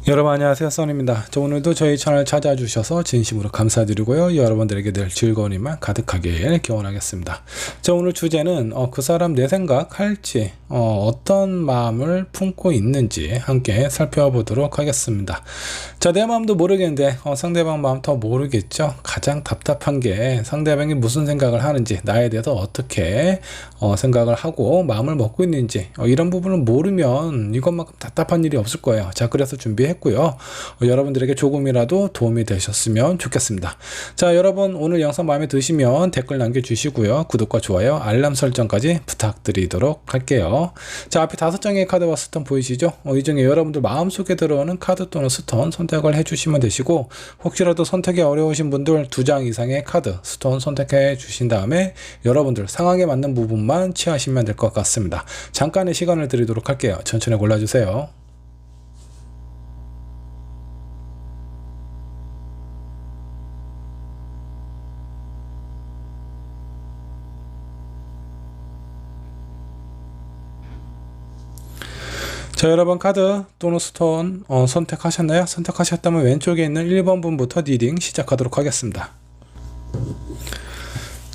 여러분 안녕하세요, 써니입니다. 오늘도 저희 채널 찾아주셔서 진심으로 감사드리고요. 여러분들에게 늘 즐거운 일만 가득하게 기원하겠습니다. 오늘 주제는 그 사람 내 생각할지 어떤 마음을 품고 있는지 함께 살펴보도록 하겠습니다. 내 마음도 모르겠는데 상대방 마음 더 모르겠죠. 가장 답답한 게 상대방이 무슨 생각을 하는지, 나에 대해서 어떻게 생각을 하고 마음을 먹고 있는지 이런 부분을 모르면 이것만큼 답답한 일이 없을 거예요. 그래서 준비했고요. 여러분들에게 조금이라도 도움이 되셨으면 좋겠습니다. 여러분 오늘 영상 마음에 드시면 댓글 남겨주시고요. 구독과 좋아요, 알람 설정까지 부탁드리도록 할게요. 앞에 5장의 카드 스톤 보이시죠? 이 중에 여러분들 마음속에 들어오는 카드 또는 스톤 선택을 해주시면 되시고, 혹시라도 선택이 어려우신 분들 2장 이상의 카드 스톤 선택해 주신 다음에 여러분들 상황에 맞는 부분만 취하시면 될 것 같습니다. 잠깐의 시간을 드리도록 할게요. 천천히 골라주세요. 여러분 카드 또는 스톤 선택하셨나요? 선택하셨다면 왼쪽에 있는 1번 분부터 리딩 시작하도록 하겠습니다.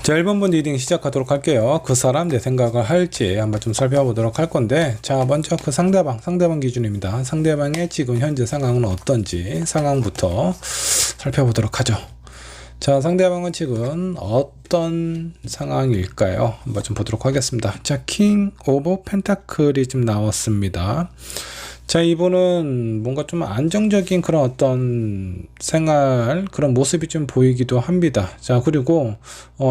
1번 분 리딩 시작하도록 할게요. 그 사람 내 생각을 할지 한번 좀 살펴보도록 할 건데, 먼저 그 상대방 기준입니다. 상대방의 지금 현재 상황은 어떤지 상황부터 살펴보도록 하죠. 상대방은 지금 어떤 상황일까요? 한번 좀 보도록 하겠습니다. 킹 오브 펜타클이 좀 나왔습니다. 이분은 뭔가 좀 안정적인 그런 어떤 생활, 그런 모습이 좀 보이기도 합니다. 그리고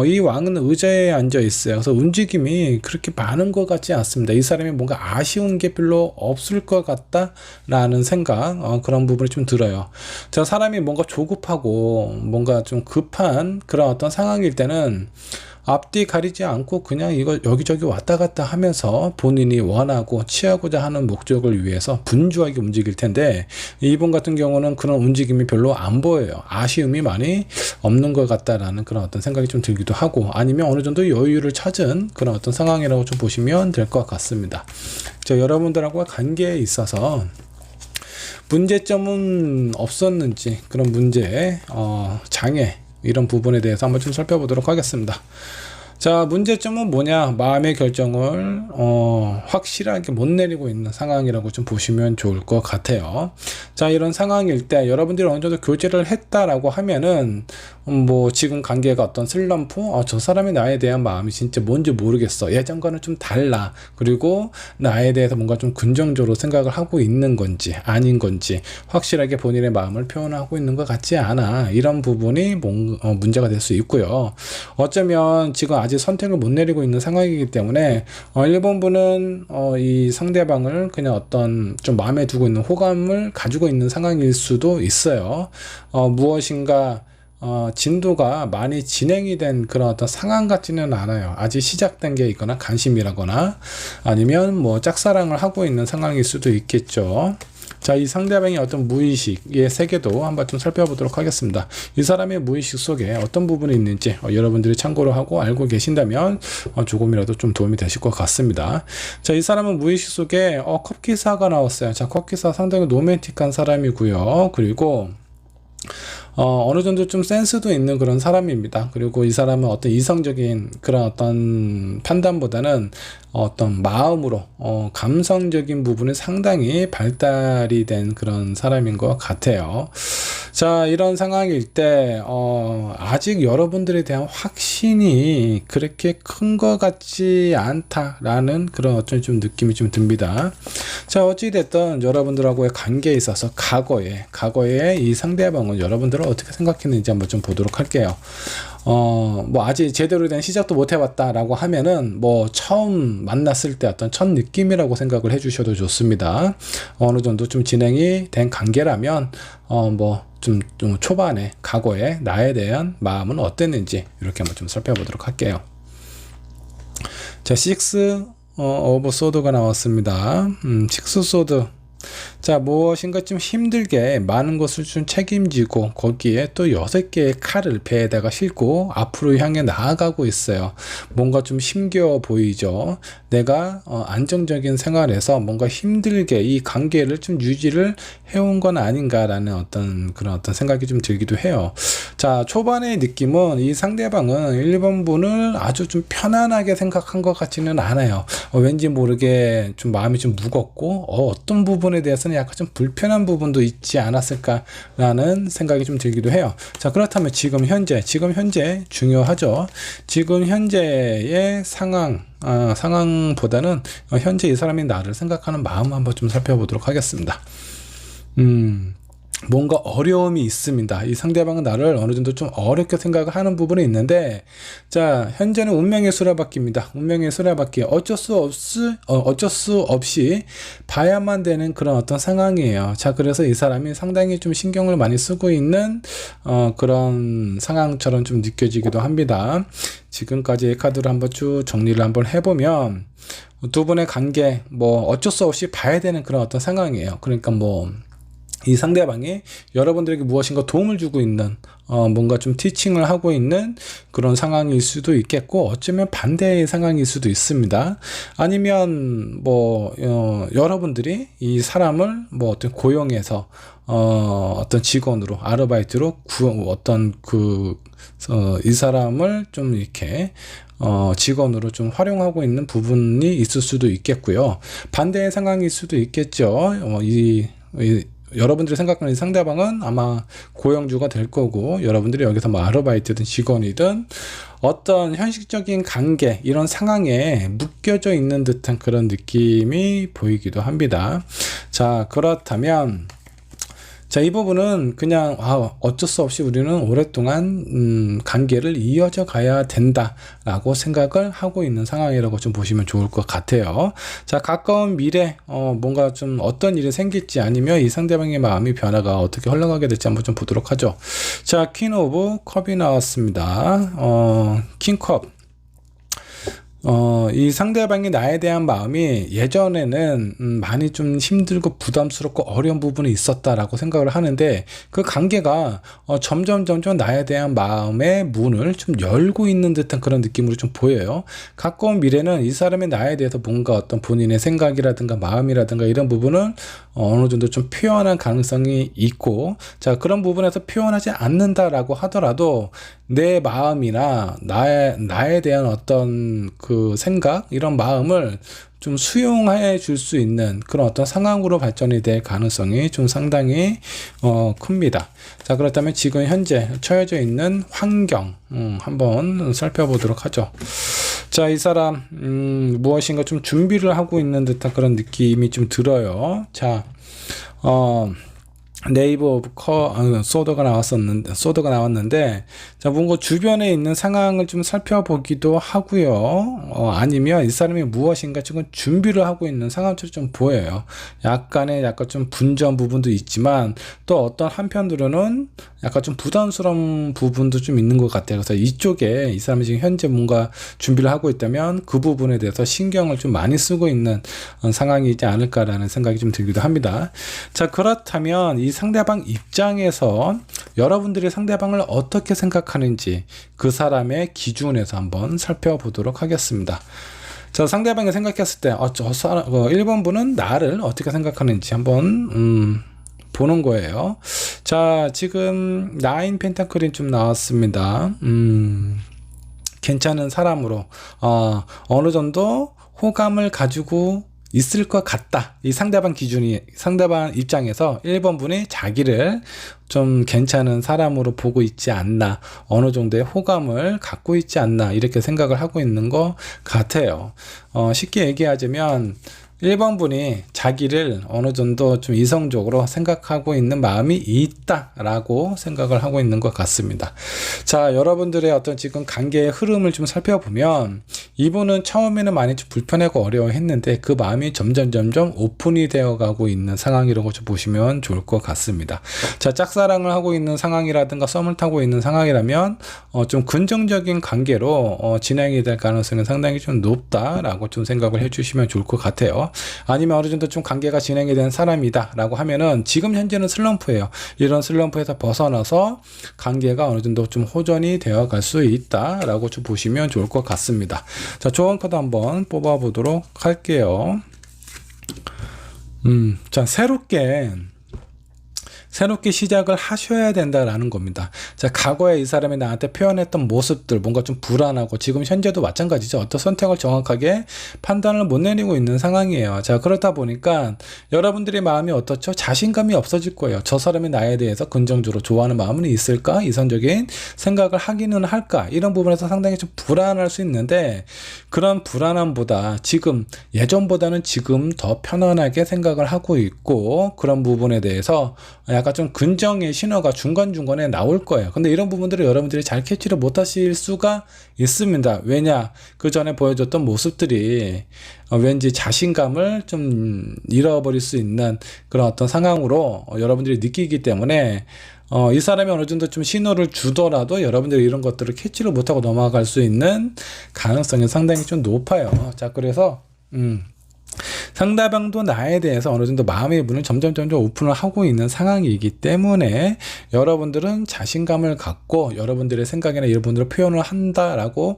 이 왕은 의자에 앉아 있어요. 그래서 움직임이 그렇게 많은 것 같지 않습니다. 이 사람이 뭔가 아쉬운 게 별로 없을 것 같다라는 생각, 그런 부분이 좀 들어요. 사람이 뭔가 조급하고 뭔가 좀 급한 그런 어떤 상황일 때는 앞뒤 가리지 않고 그냥 이거 여기저기 왔다 갔다 하면서 본인이 원하고 취하고자 하는 목적을 위해서 분주하게 움직일 텐데, 이분 같은 경우는 그런 움직임이 별로 안 보여요. 아쉬움이 많이 없는 것 같다라는 그런 어떤 생각이 좀 들기도 하고, 아니면 어느 정도 여유를 찾은 그런 어떤 상황이라고 좀 보시면 될 것 같습니다. 여러분들하고 관계에 있어서 문제점은 없었는지, 그런 문제, 장애, 이런 부분에 대해서 한번 좀 살펴보도록 하겠습니다. 문제점은 뭐냐? 마음의 결정을 확실하게 못 내리고 있는 상황이라고 좀 보시면 좋을 것 같아요. 이런 상황일 때 여러분들이 어느 정도 교제를 했다라고 하면은 지금 관계가 어떤 슬럼프, 저 사람이 나에 대한 마음이 진짜 뭔지 모르겠어, 예전과는 좀 달라, 그리고 나에 대해서 뭔가 좀 긍정적으로 생각을 하고 있는 건지 아닌 건지 확실하게 본인의 마음을 표현하고 있는 것 같지 않아, 이런 부분이 문제가 될 수 있고요. 어쩌면 지금 아직 선택을 못 내리고 있는 상황이기 때문에 1번 분은 이 상대방을 그냥 어떤 좀 마음에 두고 있는 호감을 가지고 있는 상황일 수도 있어요. 무엇인가 진도가 많이 진행이 된 그런 어떤 상황 같지는 않아요. 아직 시작된 게 있거나 관심이라거나 아니면 짝사랑을 하고 있는 상황일 수도 있겠죠. 이 상대방의 어떤 무의식의 세계도 한번 좀 살펴보도록 하겠습니다. 이 사람의 무의식 속에 어떤 부분이 있는지 여러분들이 참고를 하고 알고 계신다면 조금이라도 좀 도움이 되실 것 같습니다. 이 사람은 무의식 속에 컵기사가 나왔어요. 컵기사 상당히 로맨틱한 사람이고요. 그리고 어느 정도 좀 센스도 있는 그런 사람입니다. 그리고 이 사람은 어떤 이성적인 그런 어떤 판단보다는 어떤 마음으로 감성적인 부분이 상당히 발달이 된 그런 사람인 것 같아요. 이런 상황일 때 아직 여러분들에 대한 확신이 그렇게 큰 것 같지 않다라는 그런 어떤 좀 느낌이 좀 듭니다. 어찌됐든 여러분들하고의 관계에 있어서 과거에 이 상대방은 여러분들을 어떻게 생각했는지 한번 좀 보도록 할게요. 아직 제대로 된 시작도 못 해봤다라고 하면은 처음 만났을 때 어떤 첫 느낌이라고 생각을 해주셔도 좋습니다. 어느 정도 좀 진행이 된 관계라면 좀 초반에 과거에 나에 대한 마음은 어땠는지 이렇게 한번 좀 살펴보도록 할게요. 6 오브 소드가 나왔습니다. 6 소드. 자, 무엇인가 좀 힘들게 많은 것을 좀 책임지고 거기에 또 6개의 칼을 배에다가 싣고 앞으로 향해 나아가고 있어요. 뭔가 좀 힘겨워 보이죠. 내가 안정적인 생활에서 뭔가 힘들게 이 관계를 좀 유지를 해온 건 아닌가라는 그런 생각이 좀 들기도 해요. 자, 초반의 느낌은 이 상대방은 1번 분을 아주 좀 편안하게 생각한 것 같지는 않아요. 왠지 모르게 좀 마음이 좀 무겁고 어떤 부분에 대해서는 약간 좀 불편한 부분도 있지 않았을까라는 생각이 좀 들기도 해요. 자, 그렇다면 지금 현재 중요하죠. 지금 현재의 상황보다는 현재 이 사람이 나를 생각하는 마음 한번 좀 살펴보도록 하겠습니다. 뭔가 어려움이 있습니다. 이 상대방은 나를 어느 정도 좀 어렵게 생각을 하는 부분이 있는데, 자, 현재는 운명의 수레바퀴입니다. 운명의 수레바퀴. 어쩔 수 없이 봐야만 되는 그런 어떤 상황이에요. 자, 그래서 이 사람이 상당히 좀 신경을 많이 쓰고 있는 그런 상황처럼 좀 느껴지기도 합니다. 지금까지의 카드를 한번 쭉 정리를 한번 해보면, 두 분의 관계, 어쩔 수 없이 봐야 되는 그런 어떤 상황이에요. 그러니까 이 상대방이 여러분들에게 무엇인가 도움을 주고 있는 뭔가 좀 티칭을 하고 있는 그런 상황일 수도 있겠고, 어쩌면 반대의 상황일 수도 있습니다. 아니면 여러분들이 이 사람을 어떤 고용해서 어떤 직원으로 아르바이트로 이 사람을 좀 이렇게 직원으로 좀 활용하고 있는 부분이 있을 수도 있겠고요. 반대의 상황일 수도 있겠죠. 여러분들이 생각하는 상대방은 아마 고용주가 될 거고, 여러분들이 여기서 아르바이트든 직원이든 어떤 현실적인 관계, 이런 상황에 묶여져 있는 듯한 그런 느낌이 보이기도 합니다. 자, 그렇다면 이 부분은 그냥 어쩔 수 없이 우리는 오랫동안 관계를 이어져 가야 된다라고 생각을 하고 있는 상황이라고 좀 보시면 좋을 것 같아요. 자, 가까운 미래 뭔가 좀 어떤 일이 생길지, 아니면 이 상대방의 마음이 변화가 어떻게 흘러가게 될지 한번 좀 보도록 하죠. 자, 퀸 오브 컵이 나왔습니다. 킹컵. 이 상대방이 나에 대한 마음이 예전에는 많이 좀 힘들고 부담스럽고 어려운 부분이 있었다라고 생각을 하는데, 그 관계가 점점 나에 대한 마음의 문을 좀 열고 있는 듯한 그런 느낌으로 좀 보여요. 가까운 미래는 이 사람이 나에 대해서 뭔가 어떤 본인의 생각이라든가 마음이라든가 이런 부분은 어느 정도 좀 표현할 가능성이 있고, 자, 그런 부분에서 표현하지 않는다라고 하더라도 내 마음이나 나에 대한 어떤 그 생각, 이런 마음을 좀 수용해 줄 수 있는 그런 어떤 상황으로 발전이 될 가능성이 좀 상당히 큽니다. 자, 그렇다면 지금 현재 처해져 있는 환경 한번 살펴보도록 하죠. 자, 이 사람 무엇인가 좀 준비를 하고 있는 듯한 그런 느낌이 좀 들어요. 자, 네이버 오브 소드가 나왔는데, 자, 뭔가 주변에 있는 상황을 좀 살펴보기도 하고요. 아니면 이 사람이 무엇인가 지금 준비를 하고 있는 상황처럼 좀 보여요. 약간 좀 분주한 부분도 있지만, 또 어떤 한편으로는 약간 좀 부담스러운 부분도 좀 있는 것 같아요. 그래서 이쪽에 이 사람이 지금 현재 뭔가 준비를 하고 있다면 그 부분에 대해서 신경을 좀 많이 쓰고 있는 상황이지 않을까라는 생각이 좀 들기도 합니다. 자, 그렇다면 이 상대방 입장에서 여러분들이 상대방을 어떻게 생각하는지 그 사람의 기준에서 한번 살펴보도록 하겠습니다. 자, 상대방이 생각했을 때 1번 분은 나를 어떻게 생각하는지 한번 보는 거예요. 자, 지금 9 펜타클이 좀 나왔습니다. 괜찮은 사람으로 어느 정도 호감을 가지고 있을 것 같다. 이 상대방 입장에서 1번 분이 자기를 좀 괜찮은 사람으로 보고 있지 않나, 어느 정도의 호감을 갖고 있지 않나, 이렇게 생각을 하고 있는 것 같아요. 쉽게 얘기하자면 1번 분이 자기를 어느 정도 좀 이성적으로 생각하고 있는 마음이 있다라고 생각을 하고 있는 것 같습니다. 자, 여러분들의 어떤 지금 관계의 흐름을 좀 살펴보면, 이분은 처음에는 많이 좀 불편하고 어려워했는데 그 마음이 점점 오픈이 되어 가고 있는 상황이라고 좀 보시면 좋을 것 같습니다. 자, 짝사랑을 하고 있는 상황이라든가 썸을 타고 있는 상황이라면 좀 긍정적인 관계로 진행이 될 가능성은 상당히 좀 높다라고 좀 생각을 해주시면 좋을 것 같아요. 아니면 어느 정도 좀 관계가 진행이 된 사람이다 라고 하면은 지금 현재는 슬럼프예요. 이런 슬럼프에서 벗어나서 관계가 어느 정도 좀 호전이 되어 갈 수 있다 라고 좀 보시면 좋을 것 같습니다. 자, 좋은 카드 한번 뽑아 보도록 할게요. 자, 새롭게 시작을 하셔야 된다라는 겁니다. 자, 과거에 이 사람이 나한테 표현했던 모습들, 뭔가 좀 불안하고, 지금 현재도 마찬가지죠. 어떤 선택을 정확하게 판단을 못 내리고 있는 상황이에요. 자, 그렇다 보니까 여러분들의 마음이 어떻죠? 자신감이 없어질 거예요. 저 사람이 나에 대해서 긍정적으로 좋아하는 마음은 있을까? 이성적인 생각을 하기는 할까? 이런 부분에서 상당히 좀 불안할 수 있는데, 그런 불안함보다 지금, 예전보다는 지금 더 편안하게 생각을 하고 있고, 그런 부분에 대해서 약간 좀 긍정의 신호가 중간중간에 나올 거예요. 근데 이런 부분들을 여러분들이 잘 캐치를 못 하실 수가 있습니다. 왜냐? 그 전에 보여줬던 모습들이 왠지 자신감을 좀 잃어버릴 수 있는 그런 어떤 상황으로 여러분들이 느끼기 때문에 이 사람이 어느 정도 좀 신호를 주더라도 여러분들이 이런 것들을 캐치를 못하고 넘어갈 수 있는 가능성이 상당히 좀 높아요. 자, 그래서 상대방도 나에 대해서 어느 정도 마음의 문을 점점 오픈을 하고 있는 상황이기 때문에 여러분들은 자신감을 갖고 여러분들의 생각이나 여러분들을 표현을 한다라고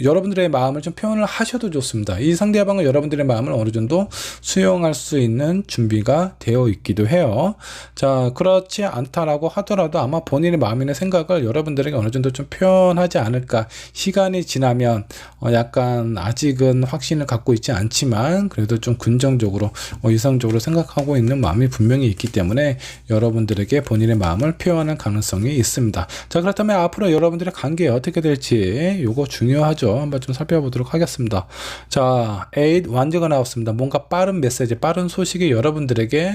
여러분들의 마음을 좀 표현을 하셔도 좋습니다. 이 상대방은 여러분들의 마음을 어느 정도 수용할 수 있는 준비가 되어 있기도 해요. 자, 그렇지 않다라고 하더라도 아마 본인의 마음이나 생각을 여러분들에게 어느 정도 좀 표현하지 않을까. 시간이 지나면 약간 아직은 확신을 갖고 있지 않지만 그래도 좀 긍정적으로 이성적으로 생각하고 있는 마음이 분명히 있기 때문에 여러분들에게 본인의 마음을 표현할 가능성이 있습니다. 자, 그렇다면 앞으로 여러분들의 관계 어떻게 될지 요거 중요하죠. 한번 좀 살펴보도록 하겠습니다. 자, 8 완저가 나왔습니다. 뭔가 빠른 메시지, 빠른 소식이 여러분들에게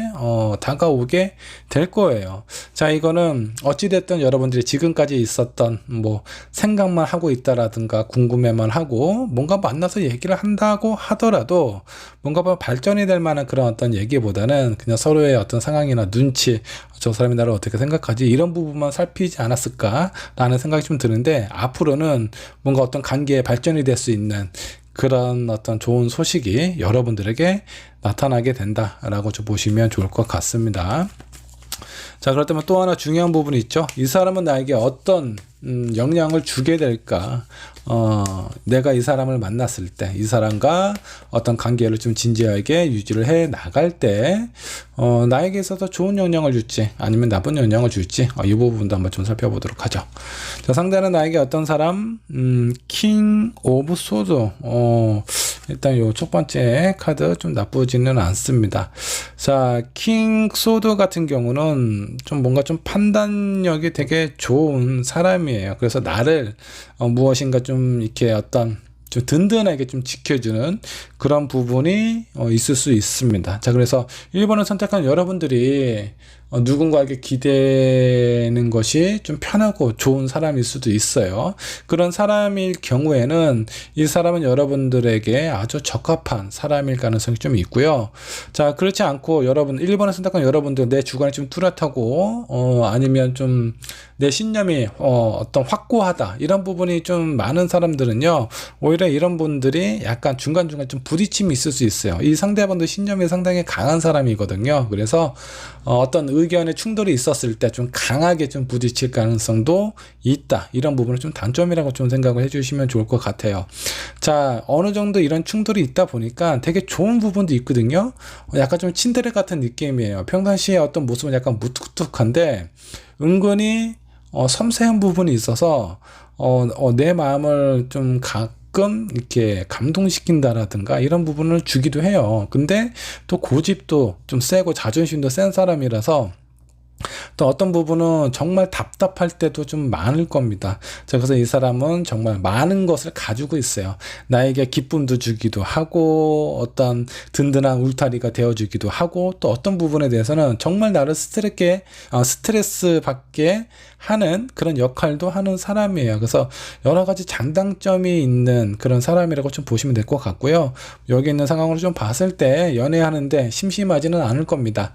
다가오게 될 거예요. 자, 이거는 어찌됐든 여러분들이 지금까지 있었던 뭐 생각만 하고 있다라든가 궁금해만 하고 뭔가 만나서 얘기를 한다고 하더라도 뭔가 발전이 될 만한 그런 어떤 얘기보다는 그냥 서로의 어떤 상황이나 눈치, 저 사람이 나를 어떻게 생각하지, 이런 부분만 살피지 않았을까라는 생각이 좀 드는데, 앞으로는 뭔가 어떤 관계의 발전이 될 수 있는 그런 어떤 좋은 소식이 여러분들에게 나타나게 된다라고 좀 보시면 좋을 것 같습니다. 자, 그렇다면 또 하나 중요한 부분이 있죠. 이 사람은 나에게 어떤 영향을 주게 될까? 내가 이 사람을 만났을 때, 이 사람과 어떤 관계를 좀 진지하게 유지를 해 나갈 때, 나에게 있어서 좋은 영향을 줄지, 아니면 나쁜 영향을 줄지, 이 부분도 한번 좀 살펴보도록 하죠. 자, 상대는 나에게 어떤 사람, 킹 오브 소드, 일단 요 첫 번째 카드 좀 나쁘지는 않습니다. 자, 킹 소드 같은 경우는 좀 뭔가 좀 판단력이 되게 좋은 사람이에요. 그래서 나를 무엇인가 좀 이렇게 어떤 좀 든든하게 좀 지켜주는 그런 부분이 있을 수 있습니다. 자, 그래서 1번을 선택한 여러분들이 누군가에게 기대는 것이 좀 편하고 좋은 사람일 수도 있어요. 그런 사람일 경우에는 이 사람은 여러분들에게 아주 적합한 사람일 가능성이 좀 있고요. 자, 그렇지 않고 1번을 선택한 여러분들, 내 주관이 좀 뚜렷하고 아니면 좀 내 신념이 어떤 확고하다, 이런 부분이 좀 많은 사람들은요, 오히려 이런 분들이 약간 중간중간 좀 부딪힘이 있을 수 있어요. 이 상대방도 신념이 상당히 강한 사람이거든요. 그래서 어떤 의견의 충돌이 있었을 때 좀 강하게 좀 부딪힐 가능성도 있다, 이런 부분을 좀 단점이라고 좀 생각을 해주시면 좋을 것 같아요. 자, 어느 정도 이런 충돌이 있다 보니까 되게 좋은 부분도 있거든요. 약간 좀 친데레 같은 느낌이에요. 평상시에 어떤 모습은 약간 무뚝뚝한데 은근히 섬세한 부분이 있어서 내 마음을 좀 가끔 이렇게 감동시킨다라든가 이런 부분을 주기도 해요. 근데 또 고집도 좀 세고 자존심도 센 사람이라서 또 어떤 부분은 정말 답답할 때도 좀 많을 겁니다. 자, 그래서 이 사람은 정말 많은 것을 가지고 있어요. 나에게 기쁨도 주기도 하고 어떤 든든한 울타리가 되어주기도 하고, 또 어떤 부분에 대해서는 정말 나를 스트레스 받게 하는 그런 역할도 하는 사람이에요. 그래서 여러 가지 장단점이 있는 그런 사람이라고 좀 보시면 될 것 같고요. 여기 있는 상황으로 좀 봤을 때 연애하는데 심심하지는 않을 겁니다.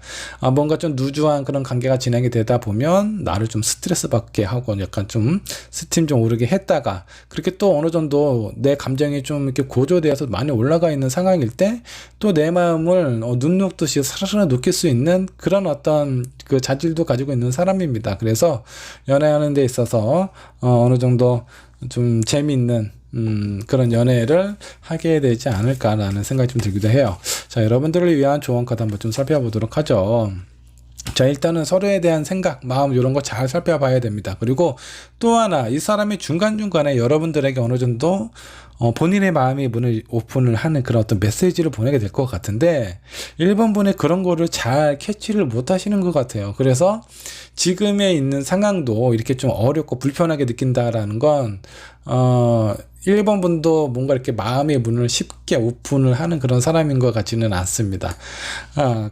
뭔가 좀 누주한 그런 관계가 진행이 되다 보면 나를 좀 스트레스 받게 하고 약간 좀 스팀 좀 오르게 했다가 그렇게 또 어느 정도 내 감정이 좀 이렇게 고조되어서 많이 올라가 있는 상황일 때 또 내 마음을 눈 녹듯이 사르르 녹일 수 있는 그런 어떤 그 자질도 가지고 있는 사람입니다. 그래서 연애하는 데 있어서 어느 정도 좀 재미있는 그런 연애를 하게 되지 않을까라는 생각이 좀 들기도 해요. 자, 여러분들을 위한 조언 카드 한번 좀 살펴보도록 하죠. 자, 일단은 서로에 대한 생각, 마음 이런 거 잘 살펴봐야 됩니다. 그리고 또 하나, 이 사람이 중간중간에 여러분들에게 어느 정도 본인의 마음의 문을 오픈을 하는 그런 어떤 메시지를 보내게 될 것 같은데 1번 분이 그런 거를 잘 캐치를 못 하시는 것 같아요. 그래서 지금에 있는 상황도 이렇게 좀 어렵고 불편하게 느낀다라는 건 1번 분도 뭔가 이렇게 마음의 문을 쉽게 오픈을 하는 그런 사람인 것 같지는 않습니다.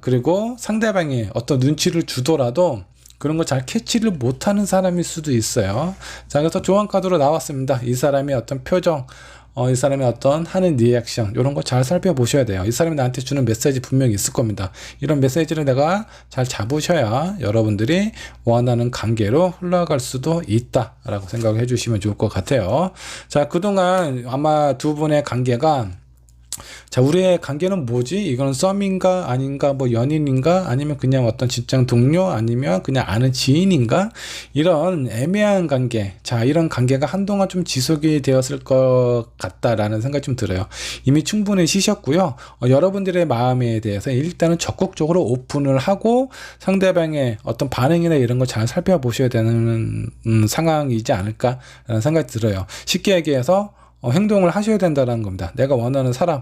그리고 상대방이 어떤 눈치를 주더라도 그런 거 잘 캐치를 못하는 사람일 수도 있어요. 자, 그래서 조언 카드로 나왔습니다. 이 사람의 어떤 표정, 이 사람의 어떤 하는 리액션 이런 거 잘 살펴보셔야 돼요. 이 사람이 나한테 주는 메시지 분명히 있을 겁니다. 이런 메시지를 내가 잘 잡으셔야 여러분들이 원하는 관계로 흘러갈 수도 있다라고 생각을 해주시면 좋을 것 같아요. 자, 그동안 아마 두 분의 관계가 자, 우리의 관계는 뭐지? 이건 썸인가 아닌가 뭐 연인인가 아니면 그냥 어떤 직장 동료 아니면 그냥 아는 지인인가 이런 애매한 관계. 자, 이런 관계가 한동안 좀 지속이 되었을 것 같다라는 생각이 좀 들어요. 이미 충분히 쉬셨고요. 여러분들의 마음에 대해서 일단은 적극적으로 오픈을 하고 상대방의 어떤 반응이나 이런 거 잘 살펴보셔야 되는 상황이지 않을까라는 생각이 들어요. 쉽게 얘기해서 행동을 하셔야 된다는 겁니다. 내가 원하는 사람,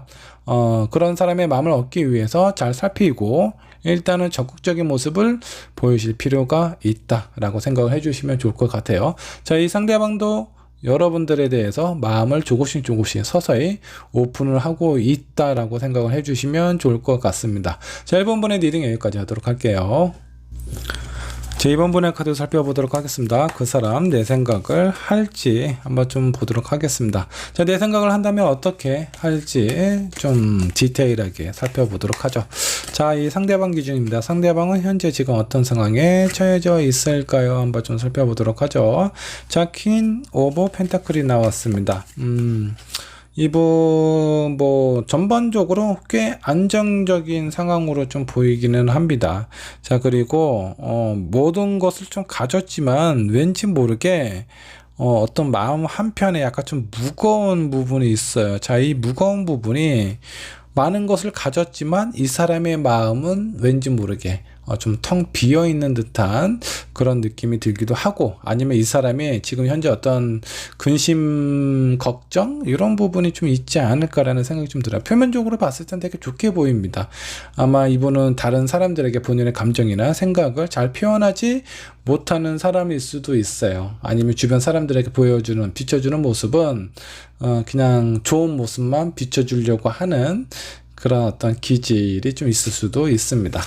그런 사람의 마음을 얻기 위해서 잘 살피고 일단은 적극적인 모습을 보이실 필요가 있다라고 생각을 해주시면 좋을 것 같아요. 자, 이 상대방도 여러분들에 대해서 마음을 조금씩 서서히 오픈을 하고 있다라고 생각을 해주시면 좋을 것 같습니다. 자, 1번 분의 리딩 여기까지 하도록 할게요. 자, 2번 분의 카드 살펴보도록 하겠습니다. 그 사람 내 생각을 할지 한번 좀 보도록 하겠습니다. 자, 내 생각을 한다면 어떻게 할지 좀 디테일하게 살펴보도록 하죠. 자, 이 상대방 기준입니다. 상대방은 현재 지금 어떤 상황에 처해져 있을까요? 한번 좀 살펴보도록 하죠. 자, 퀸 오브 펜타클이 나왔습니다. 이분 뭐 전반적으로 꽤 안정적인 상황으로 좀 보이기는 합니다. 자, 그리고 모든 것을 좀 가졌지만 왠지 모르게 어떤 마음 한편에 약간 좀 무거운 부분이 있어요. 자, 이 무거운 부분이 많은 것을 가졌지만 이 사람의 마음은 왠지 모르게 좀 텅 비어 있는 듯한 그런 느낌이 들기도 하고 아니면 이 사람이 지금 현재 어떤 근심 걱정 이런 부분이 좀 있지 않을까라는 생각이 좀 들어요. 표면적으로 봤을 땐 되게 좋게 보입니다. 아마 이분은 다른 사람들에게 본인의 감정이나 생각을 잘 표현하지 못하는 사람일 수도 있어요. 아니면 주변 사람들에게 비춰주는 모습은 그냥 좋은 모습만 비춰주려고 하는 그런 어떤 기질이 좀 있을 수도 있습니다.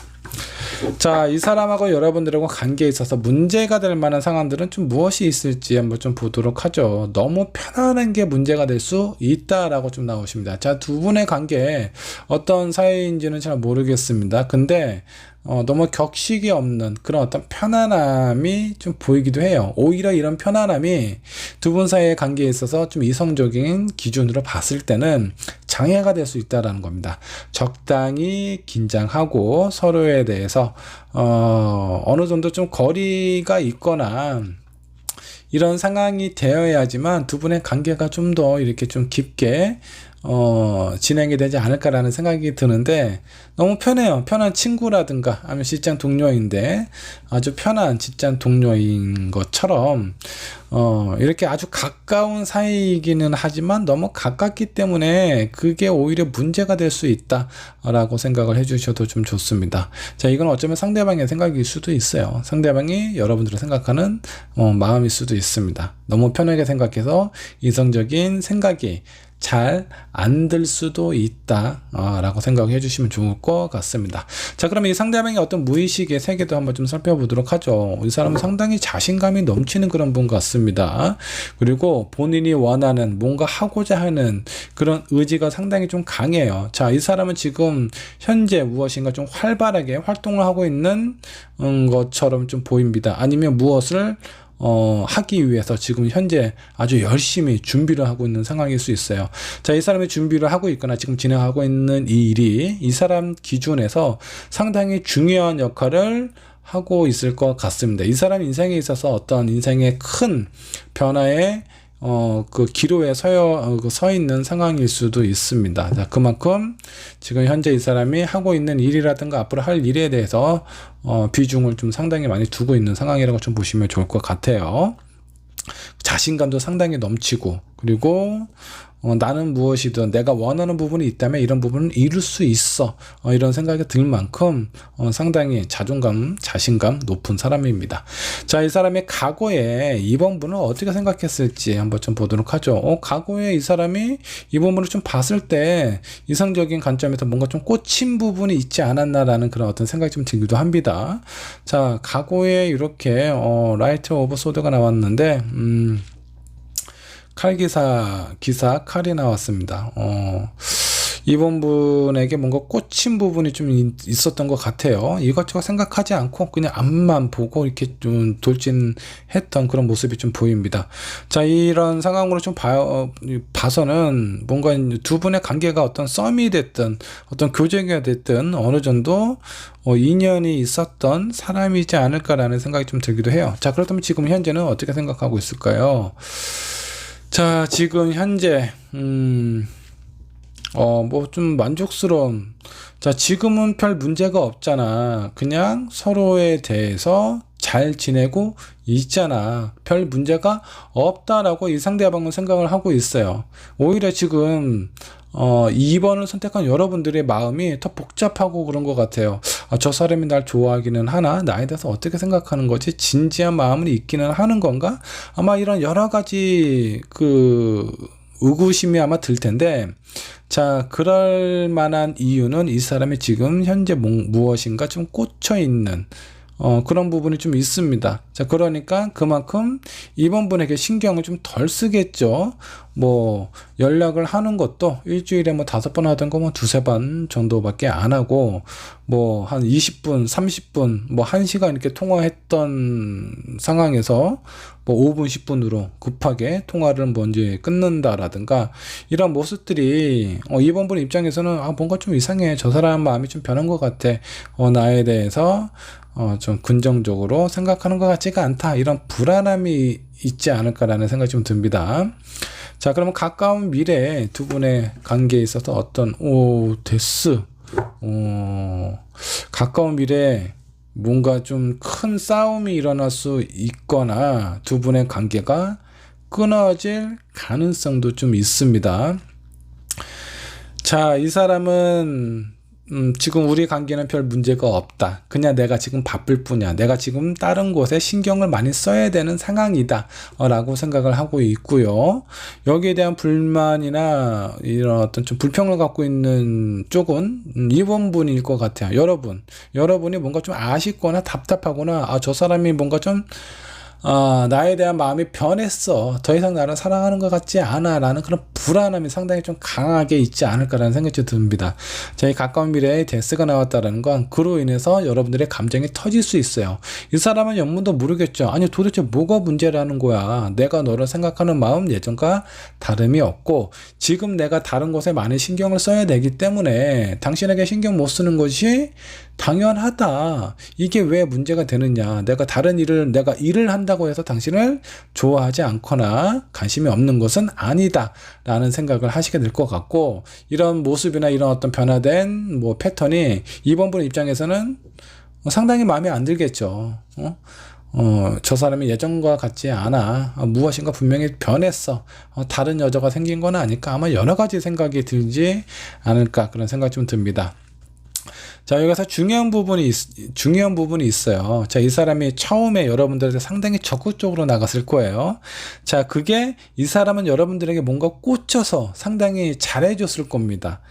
자, 이 사람하고 여러분들하고 관계에 있어서 문제가 될 만한 상황들은 좀 무엇이 있을지 한번 좀 보도록 하죠. 너무 편안한 게 문제가 될 수 있다라고 좀 나오십니다. 자, 두 분의 관계 어떤 사이인지는 잘 모르겠습니다. 근데 너무 격식이 없는 그런 어떤 편안함이 좀 보이기도 해요. 오히려 이런 편안함이 두 분 사이의 관계에 있어서 좀 이성적인 기준으로 봤을 때는 장애가 될 수 있다는 겁니다. 적당히 긴장하고 서로에 대해서 어느 정도 좀 거리가 있거나 이런 상황이 되어야지만 두 분의 관계가 좀 더 이렇게 좀 깊게 진행이 되지 않을까라는 생각이 드는데 너무 편해요. 편한 친구라든가 아니면 직장 동료인데 아주 편한 직장 동료인 것처럼 이렇게 아주 가까운 사이이기는 하지만 너무 가깝기 때문에 그게 오히려 문제가 될 수 있다라고 생각을 해주셔도 좀 좋습니다. 자, 이건 어쩌면 상대방의 생각일 수도 있어요. 상대방이 여러분들을 생각하는 마음일 수도 있습니다. 너무 편하게 생각해서 이성적인 생각이 잘 안 들 수도 있다 라고 생각해 주시면 좋을 것 같습니다. 자, 그러면 이 상대방의 어떤 무의식의 세계도 한번 좀 살펴보도록 하죠. 이 사람은 상당히 자신감이 넘치는 그런 분 같습니다. 그리고 본인이 원하는 뭔가 하고자 하는 그런 의지가 상당히 좀 강해요. 자, 이 사람은 지금 현재 무엇인가 좀 활발하게 활동을 하고 있는 것처럼 좀 보입니다. 아니면 무엇을 하기 위해서 지금 현재 아주 열심히 준비를 하고 있는 상황일 수 있어요. 자, 이 사람이 준비를 하고 있거나 지금 진행하고 있는 이 일이 이 사람 기준에서 상당히 중요한 역할을 하고 있을 것 같습니다. 이 사람 인생에 있어서 어떤 인생의 큰 변화에 그 기로에 서 있는 상황일 수도 있습니다. 자, 그만큼 지금 현재 이 사람이 하고 있는 일이라든가 앞으로 할 일에 대해서 비중을 좀 상당히 많이 두고 있는 상황이라고 좀 보시면 좋을 것 같아요. 자신감도 상당히 넘치고, 그리고 나는 무엇이든 내가 원하는 부분이 있다면 이런 부분은 이룰 수 있어, 이런 생각이 들 만큼 상당히 자존감, 자신감 높은 사람입니다. 자, 이 사람의 과거에 이번 분은 어떻게 생각했을지 한번 좀 보도록 하죠. 과거에 이 사람이 이번 분을 좀 봤을 때 이상적인 관점에서 뭔가 좀 꽂힌 부분이 있지 않았나라는 그런 어떤 생각이 좀 들기도 합니다. 자, 과거에 이렇게 라이트 오브 소드가 나왔는데 기사 칼이 나왔습니다. 이번 분에게 뭔가 꽂힌 부분이 좀 있었던 것 같아요. 이것저것 생각하지 않고 그냥 앞만 보고 이렇게 좀 돌진했던 그런 모습이 좀 보입니다. 자, 이런 상황으로 좀 봐서는 뭔가 두 분의 관계가 어떤 썸이 됐든 어떤 교제가 됐든 어느 정도 인연이 있었던 사람이지 않을까라는 생각이 좀 들기도 해요. 자, 그렇다면 지금 현재는 어떻게 생각하고 있을까요? 자, 지금 현재 뭐 좀 만족스러운, 자, 지금은 별 문제가 없잖아. 그냥 서로에 대해서 잘 지내고 있잖아. 별 문제가 없다라고 이 상대방은 생각을 하고 있어요. 오히려 지금 2번을 선택한 여러분들의 마음이 더 복잡하고 그런 것 같아요. 저 사람이 날 좋아하기는 하나? 나에 대해서 어떻게 생각하는 거지? 진지한 마음은 있기는 하는 건가? 아마 이런 여러 가지 의구심이 아마 들 텐데, 자, 그럴 만한 이유는 이 사람이 지금 현재 무엇인가 좀 꽂혀 있는 그런 부분이 좀 있습니다. 자, 그러니까 그만큼 이번 분에게 신경을 좀 덜 쓰겠죠. 뭐 연락을 하는 것도 일주일에 뭐 5번 하던 거 뭐 2-3번 정도밖에 안 하고, 뭐 한 20분, 30분, 뭐 1시간 이렇게 통화했던 상황에서 뭐 5분, 10분으로 급하게 통화를 먼저 끊는다라든가, 이런 모습들이 이번 분 입장에서는 뭔가 좀 이상해, 저 사람 마음이 좀 변한 것 같아, 나에 대해서 좀 긍정적으로 생각하는 것 같지가 않다, 이런 불안함이 있지 않을까라는 생각이 좀 듭니다. 자, 그러면 가까운 미래에 두 분의 관계에 있어서 어떤 가까운 미래에 뭔가 좀 큰 싸움이 일어날 수 있거나 두 분의 관계가 끊어질 가능성도 좀 있습니다. 자, 이 사람은 지금 우리 관계는 별 문제가 없다. 그냥 내가 지금 바쁠 뿐이야. 내가 지금 다른 곳에 신경을 많이 써야 되는 상황이다 라고 생각을 하고 있고요. 여기에 대한 불만이나 이런 어떤 좀 불평을 갖고 있는 쪽은 이번 분일 것 같아요. 여러분이 뭔가 좀 아쉽거나 답답하거나, 저 사람이 뭔가 좀 나에 대한 마음이 변했어, 더 이상 나를 사랑하는 것 같지 않아 라는 그런 불안함이 상당히 좀 강하게 있지 않을까라는 생각이 듭니다. 자, 이 가까운 미래에 데스가 나왔다는 건 그로 인해서 여러분들의 감정이 터질 수 있어요. 이 사람은 영문도 모르겠죠. 아니, 도대체 뭐가 문제라는 거야. 내가 너를 생각하는 마음 예전과 다름이 없고, 지금 내가 다른 곳에 많은 신경을 써야 되기 때문에 당신에게 신경 못 쓰는 것이 당연하다. 이게 왜 문제가 되느냐. 내가 일을 한다고 해서 당신을 좋아하지 않거나 관심이 없는 것은 아니다 라는 생각을 하시게 될 것 같고, 이런 모습이나 이런 어떤 변화된 패턴이 이번 분 입장에서는 상당히 마음에 안 들겠죠. 저 사람이 예전과 같지 않아. 무엇인가 분명히 변했어. 다른 여자가 생긴 건 아닐까. 아마 여러 가지 생각이 들지 않을까, 그런 생각이 좀 듭니다. 자, 여기서 중요한 부분이 있어요. 자, 이 사람이 처음에 여러분들한테 상당히 적극적으로 나갔을 거예요. 자, 그게 이 사람은 여러분들에게 뭔가 꽂혀서 상당히 잘해줬을 겁니다.